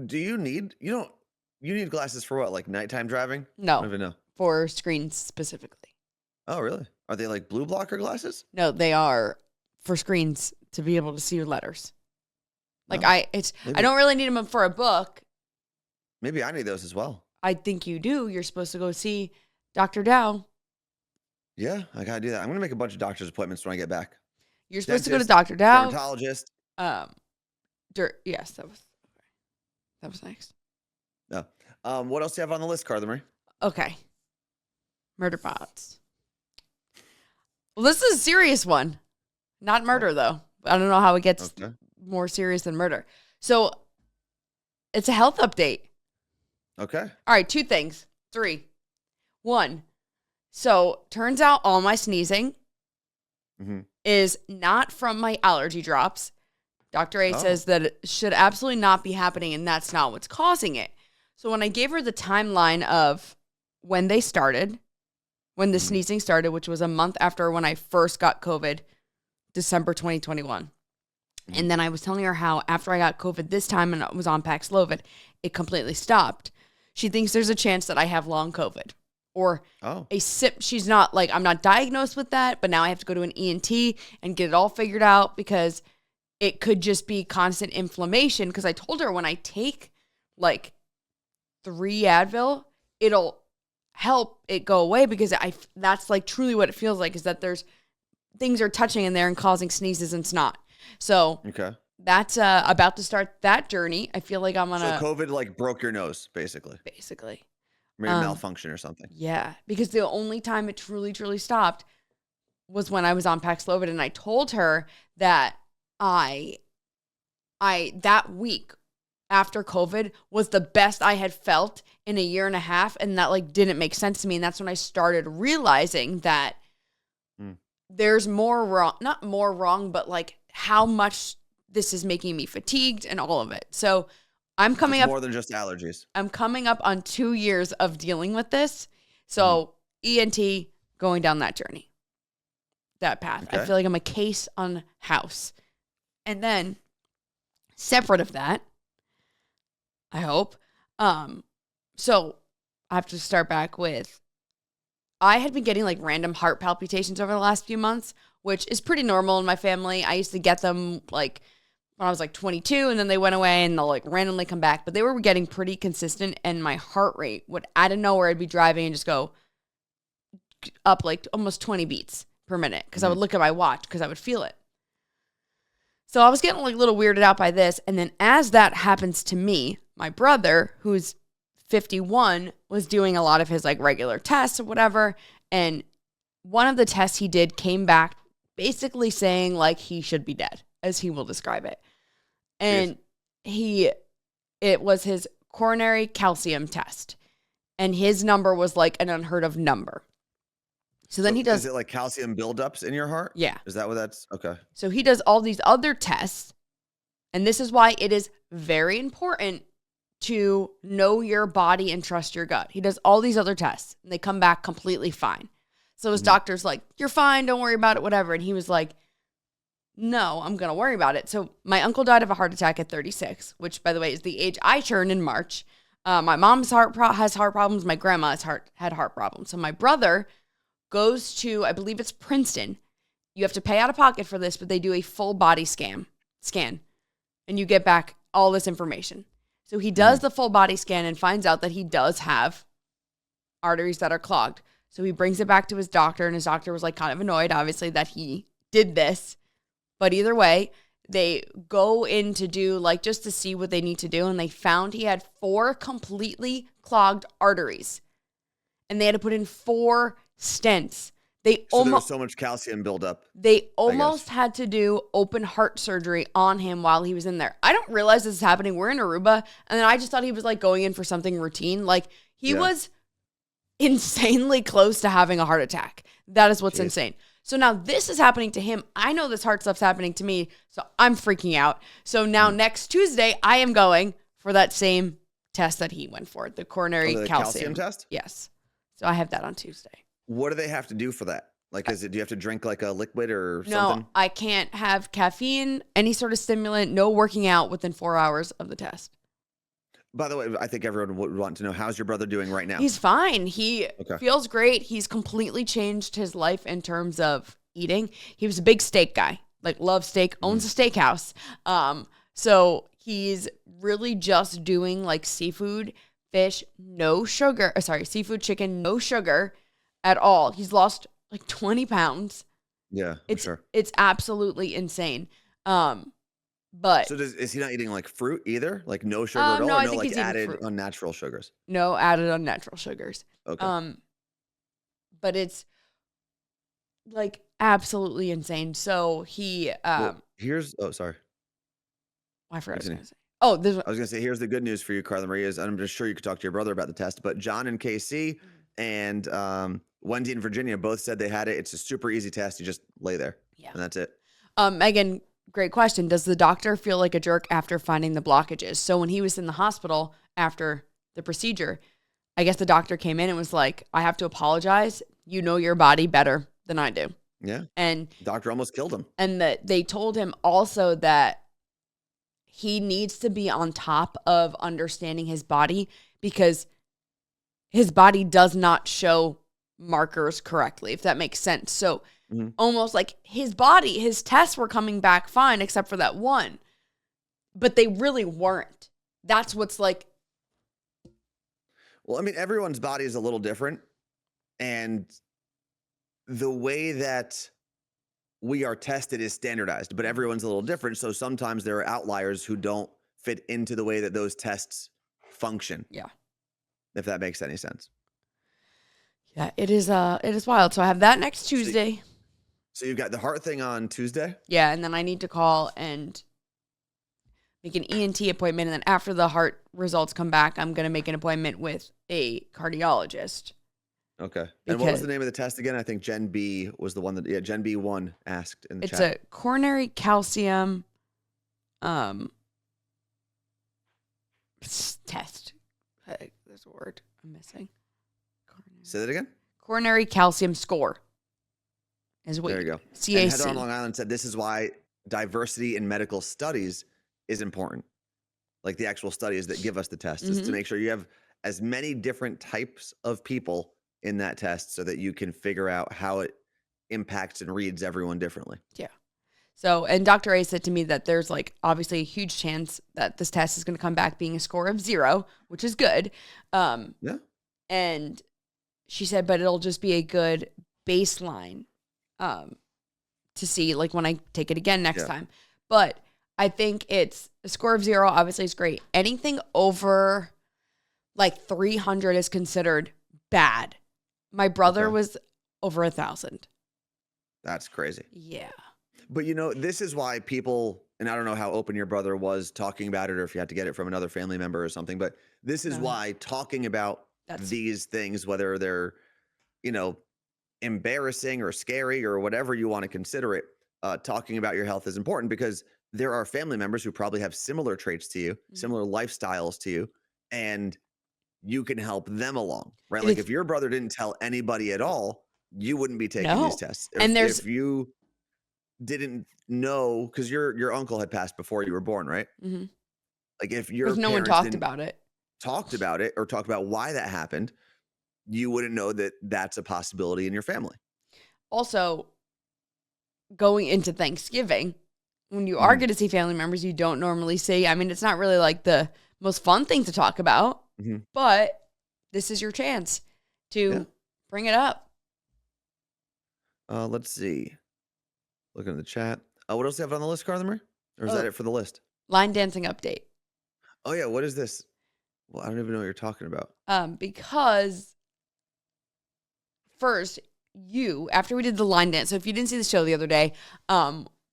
Do you need glasses for what? Nighttime driving? No. I don't even know. For screens specifically. Oh, really? Are they blue blocker glasses? No, they are for screens to be able to see your letters. I don't really need them for a book. Maybe I need those as well. I think you do. You're supposed to go see Dr. Dow. Yeah, I gotta do that. I'm gonna make a bunch of doctor's appointments when I get back. You're supposed to go to Dr. Dow. Dermatologist. Yes, that was next. No. What else do you have on the list, Carla Marie? Okay. Murder bots. Well, this is a serious one. Not murder, though. I don't know how it gets more serious than murder. So, it's a health update. Okay. All right, 2 things. 3. 1. So, turns out all my sneezing is not from my allergy drops. Dr. A says that it should absolutely not be happening, and that's not what's causing it. So, when I gave her the timeline of when they started, when the sneezing started, which was a month after when I first got COVID, December 2021. And then I was telling her how after I got COVID this time and I was on Paxlovid, it completely stopped. She thinks there's a chance that I have long COVID or a sip. She's not I'm not diagnosed with that, but now I have to go to an ENT and get it all figured out because it could just be constant inflammation. Because I told her when I take 3 Advil, it'll help it go away because that's truly what it feels like is that there's things are touching in there and causing sneezes and snot. So that's about to start that journey. I feel like I'm on So COVID like broke your nose, basically. basically. Maybe malfunction or something. Yeah, because the only time it truly, truly stopped was when I was on Paxlovid, and I told her that I that week after COVID was the best I had felt in a year and a half, and that like didn't make sense to me. And that's when I started realizing that there's more wrong, not more wrong, but like how much this is making me fatigued and all of it. So I'm coming It's up more than just allergies. I'm coming up on 2 years of dealing with this. So ENT, going down that journey, that path. Okay. I feel like I'm a case on house. And then separate of that, I hope. So I have to start back with, I had been getting like random heart palpitations over the last few months, which is pretty normal in my family. I used to get them like when I was like 22, and then they went away and they'll like randomly come back, but they were getting pretty consistent, and my heart rate would out of nowhere, I'd be driving and just go up like almost 20 beats per minute because I would look at my watch because I would feel it. So I was getting like a little weirded out by this, and then as that happens to me, my brother, who's 51, was doing a lot of his like regular tests or whatever, and one of the tests he did came back basically saying like he should be dead, as he will describe it. And it was his coronary calcium test, and his number was like an unheard of number. So then he does. Is it like calcium buildups in your heart? Yeah. Is that what that's? Okay. So he does all these other tests, and this is why it is very important to know your body and trust your gut. He does all these other tests, and they come back completely fine. So his doctor's like, "You're fine, don't worry about it, whatever." And he was like, "No, I'm going to worry about it." So my uncle died of a heart attack at 36, which, by the way, is the age I turned in March. My mom's has heart problems. My grandma's had heart problems. So my brother goes to, I believe it's Princeton. You have to pay out of pocket for this, but they do a full body scan, and you get back all this information. So he does the full body scan and finds out that he does have arteries that are clogged. So he brings it back to his doctor, and his doctor was like kind of annoyed, obviously, that he did this. But either way, they go in to do like just to see what they need to do, and they found he had 4 completely clogged arteries, and they had to put in 4 stents. There was so much calcium buildup. They almost had to do open heart surgery on him while he was in there. I don't realize this is happening. We're in Aruba, and then I just thought he was like going in for something routine. Like he was insanely close to having a heart attack. That is what's insane. So now this is happening to him. I know this heart stuff's happening to me, so I'm freaking out. So now next Tuesday, I am going for that same test that he went for, the coronary calcium test. Yes. So I have that on Tuesday. What do they have to do for that? Like, do you have to drink like a liquid or something? No, I can't have caffeine, any sort of stimulant, no working out within 4 hours of the test. By the way, I think everyone would want to know, how's your brother doing right now? He's fine. He feels great. He's completely changed his life in terms of eating. He was a big steak guy, like loves steak, owns a steakhouse. So he's really just doing like seafood, fish, no sugar. Seafood, chicken, no sugar at all. He's lost like 20 pounds. Yeah, it's absolutely insane. But so is he not eating like fruit either? Like no sugar at all? No, or I think like he's eating added fruit. unnatural sugars? No added unnatural sugars. Okay. But it's like absolutely insane. So he sorry. I forgot what I was gonna say. Oh, I was gonna say, here's the good news for you, Carla Marie, is I'm just sure you could talk to your brother about the test, but John and KC and Wendy and Virginia both said they had it. It's a super easy test. You just lay there. Yeah. And that's it. Megan, great question. Does the doctor feel like a jerk after finding the blockages? So when he was in the hospital after the procedure, I guess the doctor came in and was like, I have to apologize. You know your body better than I do. Yeah. And the doctor almost killed him. And that they told him also that he needs to be on top of understanding his body because his body does not show markers correctly, if that makes sense. So almost like his body, his tests were coming back fine, except for that one, but they really weren't. That's what's like. Well, I mean, everyone's body is a little different. And the way that we are tested as standardized, but everyone's a little different. So sometimes there are outliers who don't fit into the way that those tests function. Yeah. If that makes any sense. Yeah, it is wild. So I have that next So, Tuesday. so you've got the heart thing on Tuesday? Yeah, and then I need to call and make an ENT appointment, and then after the heart results come back, I'm going to make an appointment with a cardiologist. Okay. And what was the name of the test again? I think Gen B was the one that Gen B1 asked in the chat. It's a coronary calcium test. There's a word I'm missing. Say that again? Coronary calcium score. Is what there you go. CAC. And Heather on Long Island said this is why diversity in medical studies is important. Like the actual studies that give us the test is to make sure you have as many different types of people in that test so that you can figure out how it impacts and reads everyone differently. Yeah. So, and Dr. A said to me that there's like obviously a huge chance that this test is going to come back being a score of 0, which is good. Yeah. And she said, but it'll just be a good baseline to see like when I take it again next time. But I think it's a score of 0 obviously is great. Anything over like 300 is considered bad. My brother was over 1,000. That's crazy. Yeah. But this is why people, and I don't know how open your brother was talking about it or if you had to get it from another family member or something, but this is why talking about these things, whether they're, embarrassing or scary or whatever you want to consider it, talking about your health is important because there are family members who probably have similar traits to you, similar lifestyles to you, and you can help them along, right? Like if your brother didn't tell anybody at all, you wouldn't be taking these tests. If you didn't know, because your uncle had passed before you were born, right? Mm-hmm. Like if your no one talked about it or talked about why that happened, you wouldn't know that that's a possibility in your family. Also, going into Thanksgiving, when you are going to see family members you don't normally see, I mean, it's not really like the most fun thing to talk about, but this is your chance to bring it up. Let's see. Looking at the chat. What else do you have on the list, Carla Marie? Or is that it for the list? Line dancing update. Oh, yeah. What is this? Well, I don't even know what you're talking about. Because first, after we did the line dance, so if you didn't see the show the other day,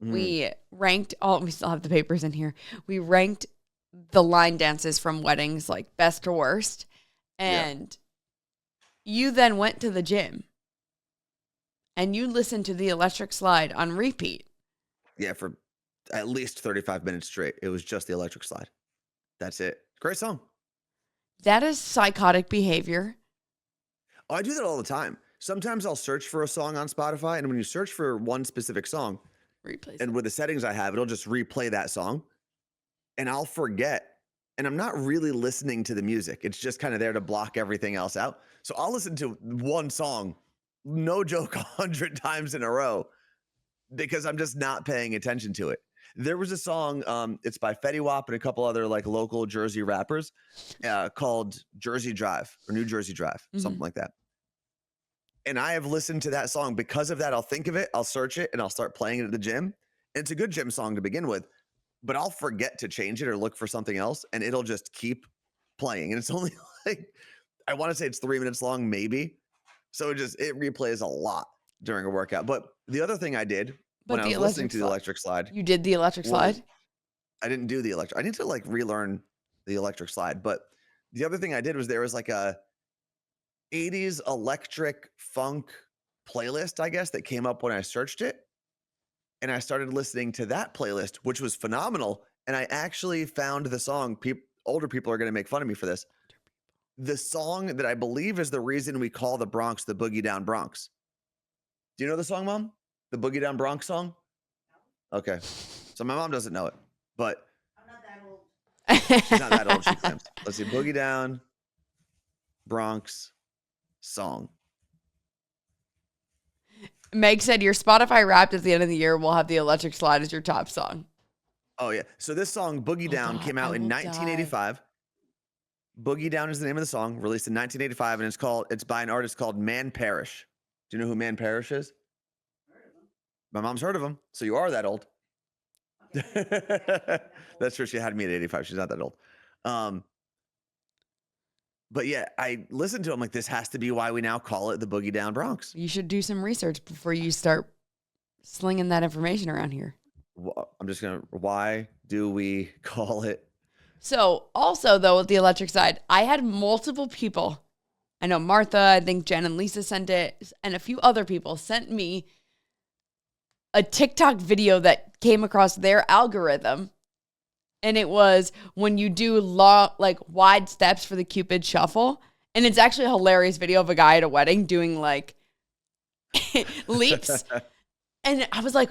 we ranked we still have the papers in here. We ranked the line dances from weddings, like best to worst. And you then went to the gym and you listened to the electric slide on repeat. Yeah, for at least 35 minutes straight. It was just the electric slide. That's it. Great song. That is psychotic behavior. Oh, I do that all the time. Sometimes I'll search for a song on Spotify, and when you search for one specific song, and with the settings I have, it'll just replay that song, and I'll forget, and I'm not really listening to the music. It's just kind of there to block everything else out. So I'll listen to one song, no joke, 100 times in a row because I'm just not paying attention to it. There was a song, it's by Fetty Wap and a couple other like local Jersey rappers called Jersey Drive or New Jersey Drive, something like that. And I have listened to that song. Because of that, I'll think of it, I'll search it, and I'll start playing it at the gym. And it's a good gym song to begin with, but I'll forget to change it or look for something else, and it'll just keep playing. And it's only like, I want to say it's 3 minutes long, maybe. So it replays a lot during a workout. But the other thing I did when I was listening to the electric slide. You did the electric slide? I didn't do the electric. I need to like relearn the electric slide. But the other thing I did was there was like a 80s electric funk playlist, I guess, that came up when I searched it. And I started listening to that playlist, which was phenomenal. And I actually found the song. Older people are going to make fun of me for this. The song that I believe is the reason we call the Bronx the Boogie Down Bronx. Do you know the song, Mom? The Boogie Down Bronx song? Okay. So my mom doesn't know it, but I'm not that old. She's not that old, she claims. Let's see. Boogie Down Bronx song. Meg said your Spotify Wrapped at the end of the year will have the electric slide as your top song. Oh, yeah. So this song, Boogie Down, came out in 1985. Boogie Down is the name of the song, released in 1985, and it's by an artist called Man Parrish. Do you know who Man Parrish is? My mom's heard of them, so you are that old. That's true. She had me at 85. She's not that old. But yeah, I listened to him like, this has to be why we now call it the Boogie Down Bronx. You should do some research before you start slinging that information around here. I'm just going to, why do we call it? So also though, with the electric slide, I had multiple people. I know Martha, I think Jen and Lisa sent it, and a few other people sent me a TikTok video that came across their algorithm. And it was when you do wide steps for the Cupid shuffle. And it's actually a hilarious video of a guy at a wedding doing like leaps. And I was like,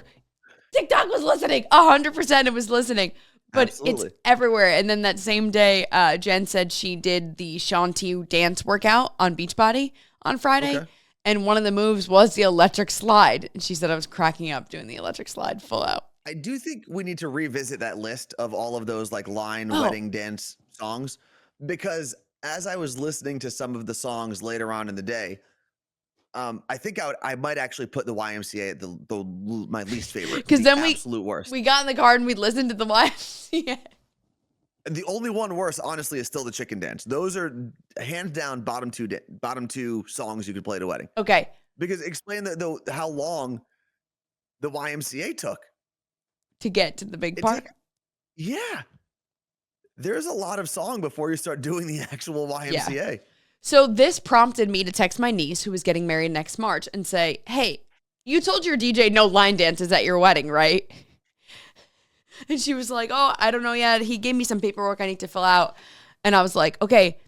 TikTok was listening. 100% it was listening. But Absolutely. It's everywhere. And then that same day, Jen said she did the Shanti dance workout on Beachbody on Friday. Okay. And one of the moves was the electric slide. And she said I was cracking up doing the electric slide full out. I do think we need to revisit that list of all of those like wedding dance songs, because as I was listening to some of the songs later on in the day, I think I might actually put the YMCA at my least favorite. Because then absolute worst. We got in the car and we listened to the YMCA. The only one worse, honestly, is still the chicken dance. Those are hands down bottom two songs you could play at a wedding. Okay. Because explain how long the YMCA took to get to the big part. Yeah. There's a lot of song before you start doing the actual YMCA. Yeah. So this prompted me to text my niece, who was getting married next March, and say, hey, you told your DJ no line dances at your wedding, right? And she was like, oh, I don't know yet. He gave me some paperwork I need to fill out. And I was like, okay,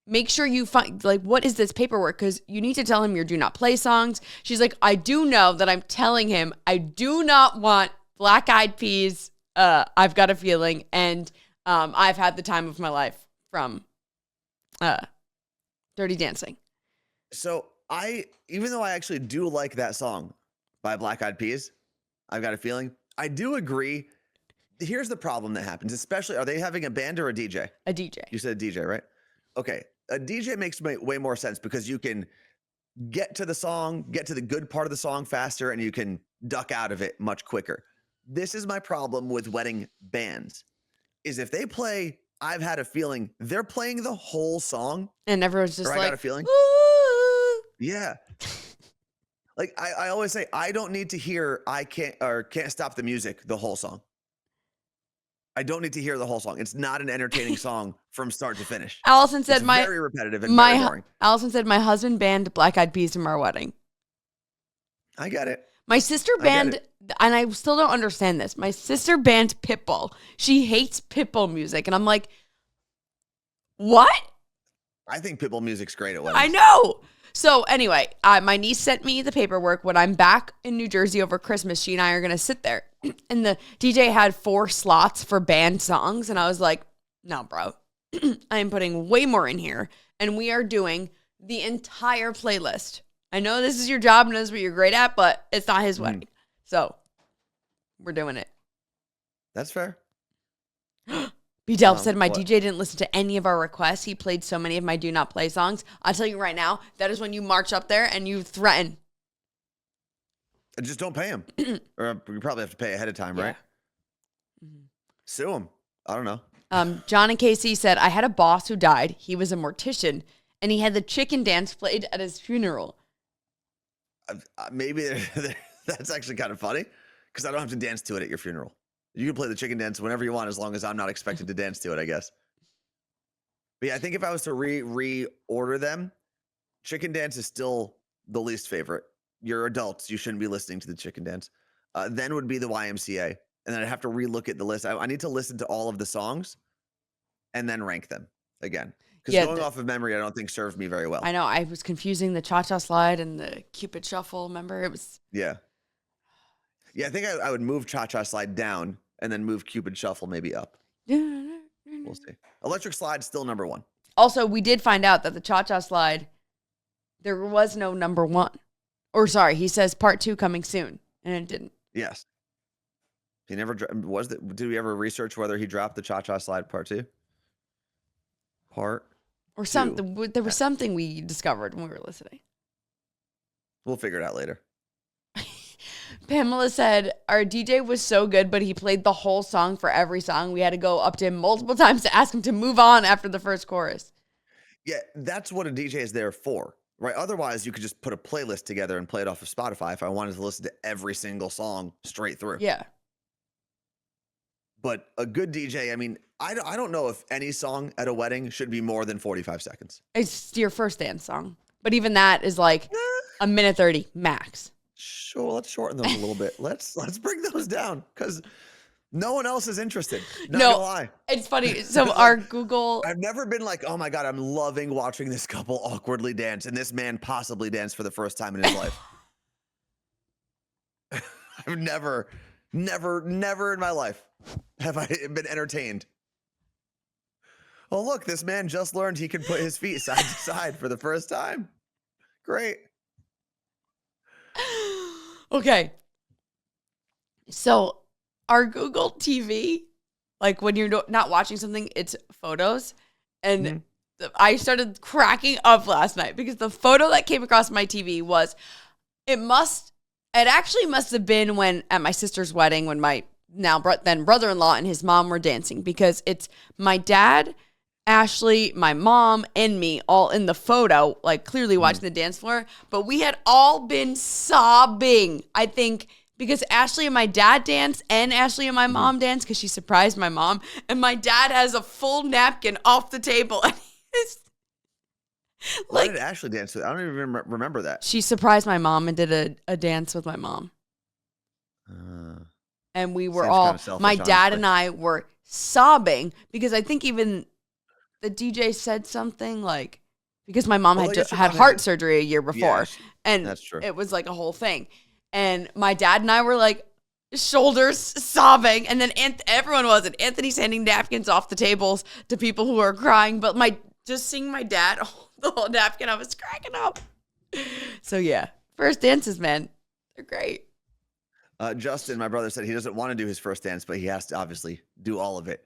make sure you find, like, what is this paperwork? Because you need to tell him your do not play songs. She's like, I do know that I'm telling him I do not want Black Eyed Peas, I've Got a Feeling, and I've Had the Time of My Life from Dirty Dancing. So even though I actually do like that song by Black Eyed Peas, I've Got a Feeling, I do agree. Here's the problem that happens, especially, are they having a band or a DJ? A DJ. You said a DJ, right? Okay. A DJ makes way more sense because you can get to the song, get to the good part of the song faster, and you can duck out of it much quicker. This is my problem with wedding bands, is if they play I've Had a Feeling, they're playing the whole song. And everyone's just I like, got a feeling. ooh. Yeah. Like I always say, I don't need to hear Can't Stop the Music the whole song. I don't need to hear the whole song. It's not an entertaining song from start to finish. Allison said it's very repetitive and very boring. Allison said my husband banned Black Eyed Peas from our wedding. I get it. My sister banned, and I still don't understand this. My sister banned Pitbull. She hates Pitbull music. And I'm like, what? I think Pitbull music's great at weddings. I know. So anyway, my niece sent me the paperwork. When I'm back in New Jersey over Christmas, she and I are going to sit there. And the DJ had 4 slots for banned songs. And I was like, no, bro. I am putting way more in here. And we are doing the entire playlist. I know this is your job and this is what you're great at, but it's not his wedding. So we're doing it. That's fair. B-Delp said my DJ didn't listen to any of our requests. He played so many of my do not play songs. I'll tell you right now, that is when you march up there and you threaten. Just don't pay him. Or you probably have to pay ahead of time, right? Mm-hmm. Sue him. I don't know. John and Casey said, I had a boss who died. He was a mortician, and he had the chicken dance played at his funeral. Maybe that's actually kind of funny, because I don't have to dance to it at your funeral. You can play the chicken dance whenever you want, as long as I'm not expected to dance to it, I guess. But yeah, I think if I was to reorder them, chicken dance is still the least favorite. You're adults. You shouldn't be listening to the chicken dance. Then would be the YMCA. And then I'd have to relook at the list. I need to listen to all of the songs and then rank them again. Because going off of memory, I don't think served me very well. I know. I was confusing the cha-cha slide and the Cupid shuffle. Remember? It was... Yeah. Yeah, I think I would move cha-cha slide down and then move Cupid shuffle maybe up. We'll see. Electric slide still number 1. Also, we did find out that the cha-cha slide, there was no number 1. Or sorry, he says part 2 coming soon, and it didn't. Yes. He never did we ever research whether he dropped the cha-cha slide part 2? Part or something. There was something we discovered when we were listening. We'll figure it out later. Pamela said our DJ was so good, but he played the whole song for every song. We had to go up to him multiple times to ask him to move on after the first chorus. Yeah, that's what a DJ is there for, right? Otherwise, you could just put a playlist together and play it off of Spotify if I wanted to listen to every single song straight through. Yeah. But a good DJ, I mean, I don't know if any song at a wedding should be more than 45 seconds. It's your first dance song. But even that is like a minute 30 max. Sure, let's shorten those a little bit. Let's bring those down because no one else is interested. Not gonna lie. It's funny. So our Google. I've never been like, oh my God, I'm loving watching this couple awkwardly dance and this man possibly danced for the first time in his life. I've never in my life have I been entertained. Oh, look, this man just learned he can put his feet side to side for the first time. Great. Okay. So our Google TV, like when you're not watching something, it's photos. And I started cracking up last night because the photo that came across my TV was, it actually must have been when at my sister's wedding when my then brother-in-law and his mom were dancing, because it's my dad, Ashley, my mom, and me all in the photo, like clearly watching the dance floor. But we had all been sobbing, I think, because Ashley and my dad danced and Ashley and my mom danced because she surprised my mom. And my dad has a full napkin off the table. And he's Why did Ashley dance with? I don't even remember that. She surprised my mom and did a dance with my mom. And we were all, my dad and I were sobbing because I think even the DJ said something like, because my mom had heart surgery a year before. And that's true. It was like a whole thing. And my dad and I were like shoulders sobbing. And then everyone was. And Anthony's handing napkins off the tables to people who are crying. But just seeing my dad hold the whole napkin, I was cracking up. So yeah, first dances, man, they're great. Justin, my brother, said he doesn't want to do his first dance, but he has to obviously do all of it.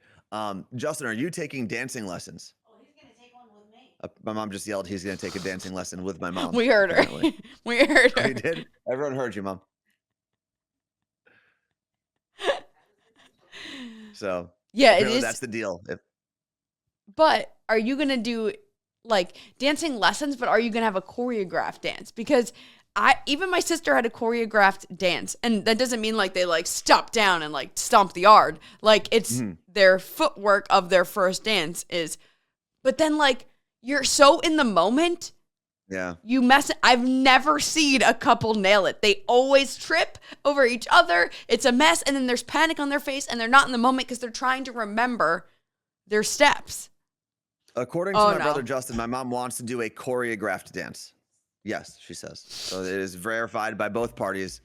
Justin, are you taking dancing lessons? Oh, he's going to take one with me. My mom just yelled he's going to take a dancing lesson with my mom. We heard her. We heard her. Oh, you did? Everyone heard you, Mom. So yeah, it is. That's the deal. But are you going to do like dancing lessons, but are you going to have a choreographed dance? Because even my sister had a choreographed dance, and that doesn't mean like they like stop down and like stomp the yard. Like it's their footwork of their first dance is, but then like you're so in the moment. Yeah. You mess it. I've never seen a couple nail it. They always trip over each other. It's a mess. And then there's panic on their face and they're not in the moment because they're trying to remember their steps. According to my brother Justin, my mom wants to do a choreographed dance. Yes, she says. So it is verified by both parties.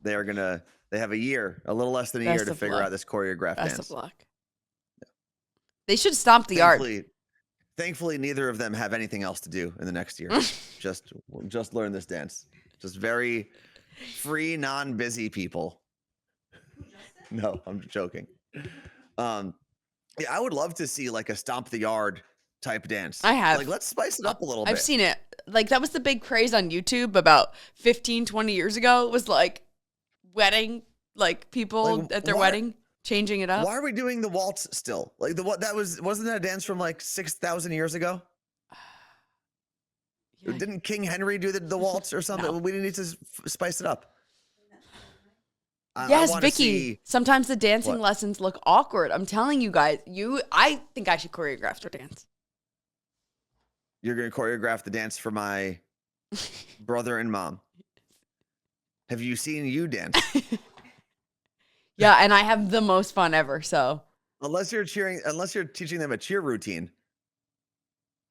They have a little less than a year to figure out this choreographed dance. Best of luck. Yeah. They should stomp the yard. Thankfully, neither of them have anything else to do in the next year. just learn this dance. Just very free, non-busy people. No, I'm joking. Yeah, I would love to see like a stomp the yard type dance. I have. Like, let's spice it up a little bit. I've seen it. Like, that was the big craze on YouTube about 15, 20 years ago. It was like wedding, like people at their wedding changing it up. Why are we doing the waltz still? Like wasn't that a dance from like 6,000 years ago? Yeah. Didn't King Henry do the waltz or something? No. We need to spice it up. Yes, Vicky. Sometimes the dancing lessons look awkward. I'm telling you guys, I think I should choreograph your dance. You're going to choreograph the dance for my brother and mom. Have you seen you dance? Yeah, and I have the most fun ever, so. Unless you're teaching them a cheer routine,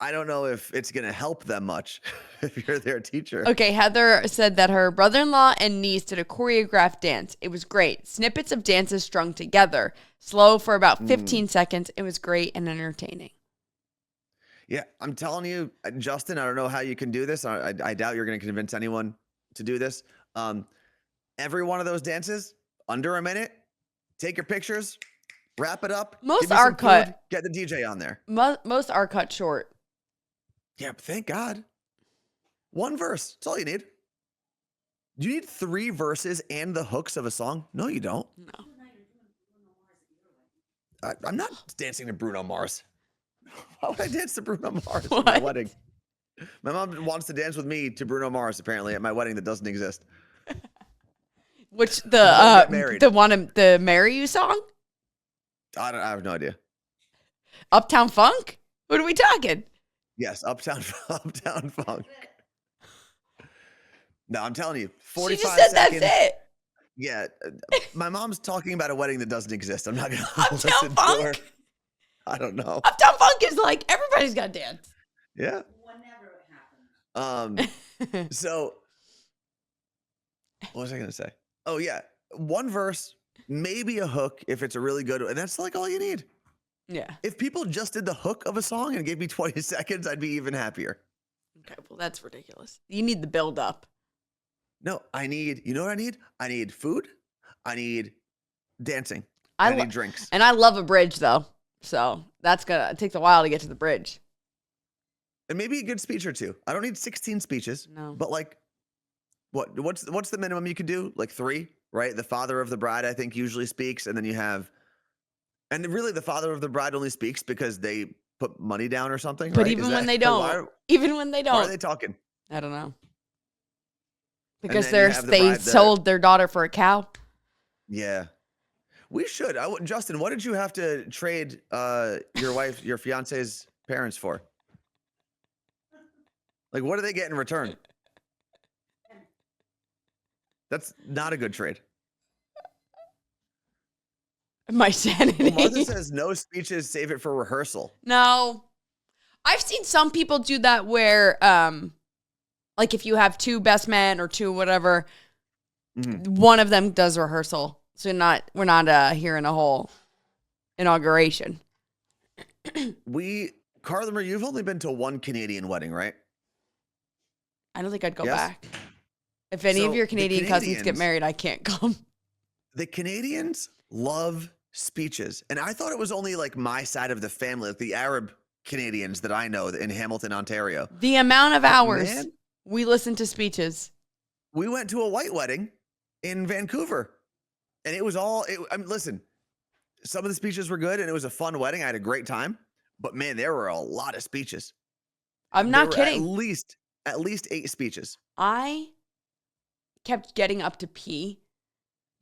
I don't know if it's going to help them much if you're their teacher. Okay, Heather said that her brother-in-law and niece did a choreographed dance. It was great. Snippets of dances strung together. Slow for about 15 seconds. It was great and entertaining. Yeah, I'm telling you, Justin, I don't know how you can do this. I doubt you're going to convince anyone to do this. Every one of those dances, under a minute, take your pictures, wrap it up. Most are cut. Get the DJ on there. Most are cut short. Yeah, but thank God. One verse. That's all you need. Do you need 3 verses and the hooks of a song? No, you don't. No. I'm not dancing to Bruno Mars. Why would I dance to Bruno Mars at my What? wedding? My mom wants to dance with me to Bruno Mars apparently at my wedding that doesn't exist. Which We'll get married. the Marry You song? I have no idea. Uptown Funk? What are we talking? Yes, Uptown Funk. No, I'm telling you, She 45 just said seconds. that's it. Yeah, my mom's talking about a wedding that doesn't exist. I'm not gonna Uptown listen to Funk? her. I don't know. Uptown Funk is like everybody's got to dance. Yeah. Whenever it happens. So what was I gonna say? Oh yeah, 1 verse, maybe a hook if it's a really good one, and that's like all you need. Yeah. If people just did the hook of a song and gave me 20 seconds, I'd be even happier. Okay, well, that's ridiculous. You need the build up. No, you know what I need? I need food. I need dancing. I I need drinks. And I love a bridge, though. So it takes a while to get to the bridge. And maybe a good speech or 2. I don't need 16 speeches. No. But like, what's the minimum you could do? Like 3, right? The father of the bride, I think, usually speaks. And then you have, and really the father of the bride only speaks because they put money down or something. But right? even when they don't, Why are they talking? I don't know. And Because then you have the they bride that- sold their daughter for a cow. Yeah. We should. Justin, what did you have to trade your fiance's parents for? Like, what do they get in return? That's not a good trade. My sanity. Well, Martha says no speeches, save it for rehearsal. No. I've seen some people do that where, like if you have 2 best men or 2 whatever, one of them does rehearsal. So we're not hearing a whole inauguration. Carla Marie, you've only been to 1 Canadian wedding, right? I don't think I'd go Yes? back. If any So of your the Canadian cousins get Canadians- married, I can't come. The Canadians love speeches. And I thought it was only like my side of the family, like the Arab Canadians that I know in Hamilton, Ontario. The amount of hours Man. we listen to speeches. We went to a white wedding in Vancouver, and it was listen, some of the speeches were good and it was a fun wedding. I had a great time, but man, there were a lot of speeches. I'm There not were kidding. At least 8 speeches. I kept getting up to pee,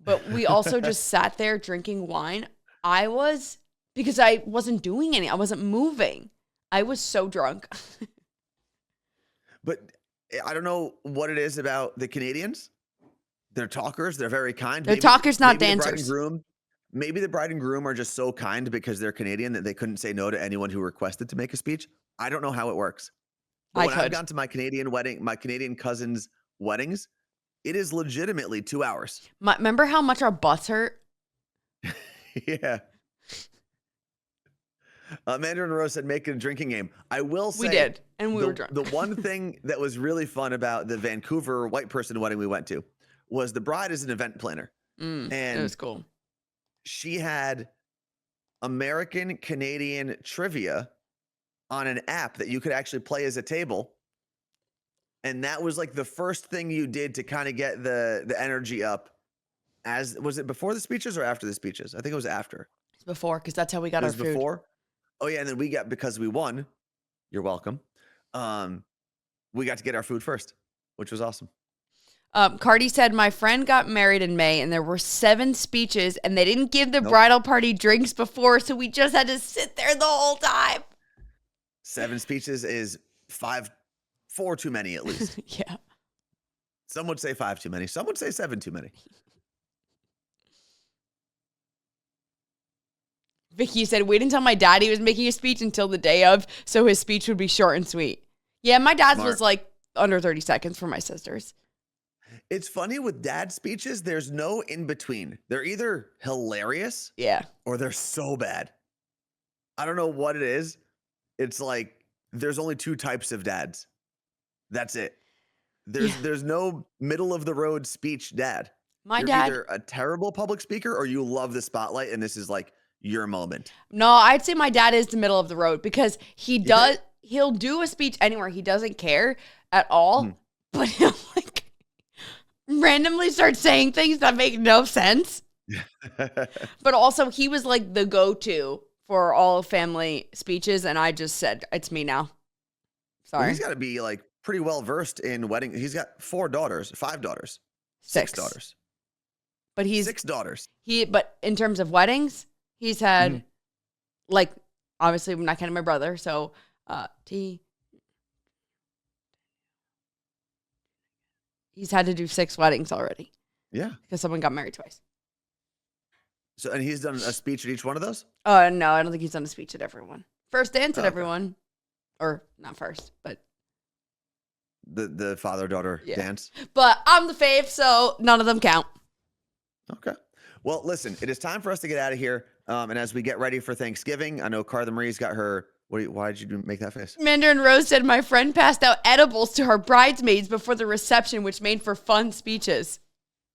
but we also just sat there drinking wine. Because I wasn't doing any, I wasn't moving. I was so drunk. But I don't know what it is about the Canadians. They're talkers. They're very kind. They're talkers, not maybe the bride and dancers. groom- Maybe the bride and groom are just so kind because they're Canadian that they couldn't say no to anyone who requested to make a speech. I don't know how it works. But I when I've could. gone to my Canadian cousins' weddings, it is legitimately 2 hours. Remember how much our butts hurt? Yeah. Mandarin Rose said, make it a drinking game. I will say We did, and we the, were drunk. The one thing that was really fun about the Vancouver white person wedding we went to was the bride is an event planner. It And was cool. she had American Canadian trivia on an app that you could actually play as a table. And that was like the first thing you did to kind of get the energy up. Was it before the speeches or after the speeches? I think it was after. It's before, because that's how we got It our was food. before. Oh yeah, and then because we won. You're welcome. We got to get our food first, which was awesome. Cardi said, my friend got married in May and there were 7 speeches and they didn't give the Nope. bridal party drinks before. So we just had to sit there the whole time. 7 speeches is 4 too many at least. Yeah. Some would say 5 too many. Some would say 7 too many. Vicky said, wait until my daddy was making a speech until the day of, so his speech would be short and sweet. Yeah, my dad's Smart. was like under 30 seconds for my sisters. It's funny with dad speeches, there's no in between. They're either hilarious Yeah. or they're so bad. I don't know what it is. It's like there's only 2 types of dads. That's it. There's no middle of the road speech dad. My You're dad, either a terrible public speaker or you love the spotlight and this is like your moment. no, I'd say my dad is the middle of the road because Yeah. he'll do a speech anywhere. He doesn't care at all, but he'll like randomly start saying things that make no sense. But also, he was like the go-to for all family speeches, and I just said, it's me now. Well, Sorry. he's got to be like pretty well versed in wedding. He's got 5 daughters, 6 daughters. But he's 6 daughters. But in terms of weddings, he's had like, obviously I'm not counting my brother, so he's had to do 6 weddings already. Yeah. Because someone got married twice. So, and he's done a speech at each one of those? Oh, no, I don't think he's done a speech at everyone. First dance at Okay. everyone. Or not first, but. The father-daughter dance? But I'm the fave, so none of them count. Okay. Well, listen, it is time for us to get out of here. And as we get ready for Thanksgiving, I know Carla Marie's got her. Why did you make that face? Mandarin Rose said, my friend passed out edibles to her bridesmaids before the reception, which made for fun speeches.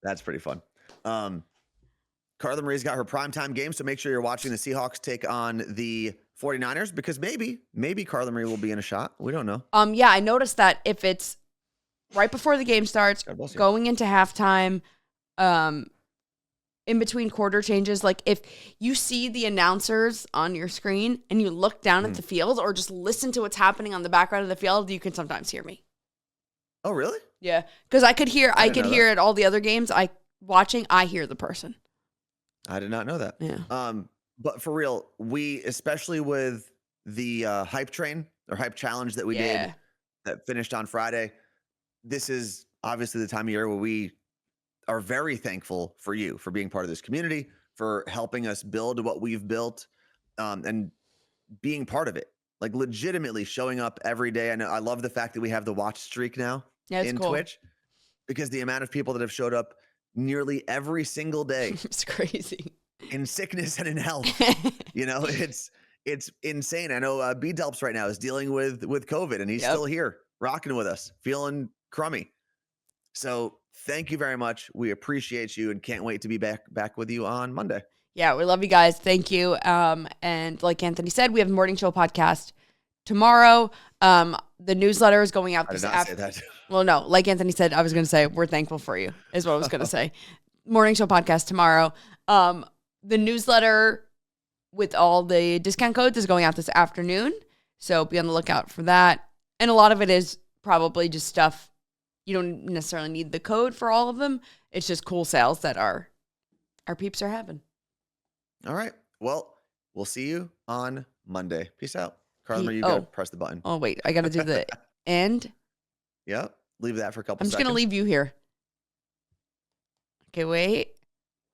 That's pretty fun. Carla Marie's got her primetime game, so make sure you're watching the Seahawks take on the 49ers because maybe Carla Marie will be in a shot. We don't know. Yeah, I noticed that if it's right before the game starts, going into halftime, in between quarter changes, like if you see the announcers on your screen and you look down at the field or just listen to what's happening on the background of the field, you can sometimes hear me. Oh, really? Yeah, because I could hear it all the other games. I hear the person. I did not know that. Yeah. But for real, we, especially with the hype train or hype challenge that we did that finished on Friday, this is obviously the time of year where we are very thankful for you for being part of this community, for helping us build what we've built, and being part of it, like legitimately showing up every day. I know I love the fact that we have the watch streak now in cool. Twitch because the amount of people that have showed up nearly every single day. It's crazy. In sickness and in health. You know, it's insane. I know B Delps right now is dealing with COVID and he's still here rocking with us, feeling crummy. So thank you very much. We appreciate you and can't wait to be back with you on Monday. Yeah, we love you guys. Thank you. And like Anthony said, we have a morning show podcast tomorrow. The newsletter is going out I this did not say that. Well, no, like Anthony said, I was going to say, we're thankful for you is what I was going to say. Morning show podcast tomorrow. The newsletter with all the discount codes is going out this afternoon. So be on the lookout for that. And a lot of it is probably just stuff. You don't necessarily need the code for all of them. It's just cool sales that our peeps are having. All right. Well, we'll see you on Monday. Peace out. Carla, you got to press the button. Oh, wait. I got to do the end. Yep. Leave that for a couple I'm just seconds. going to leave you here. Okay, wait.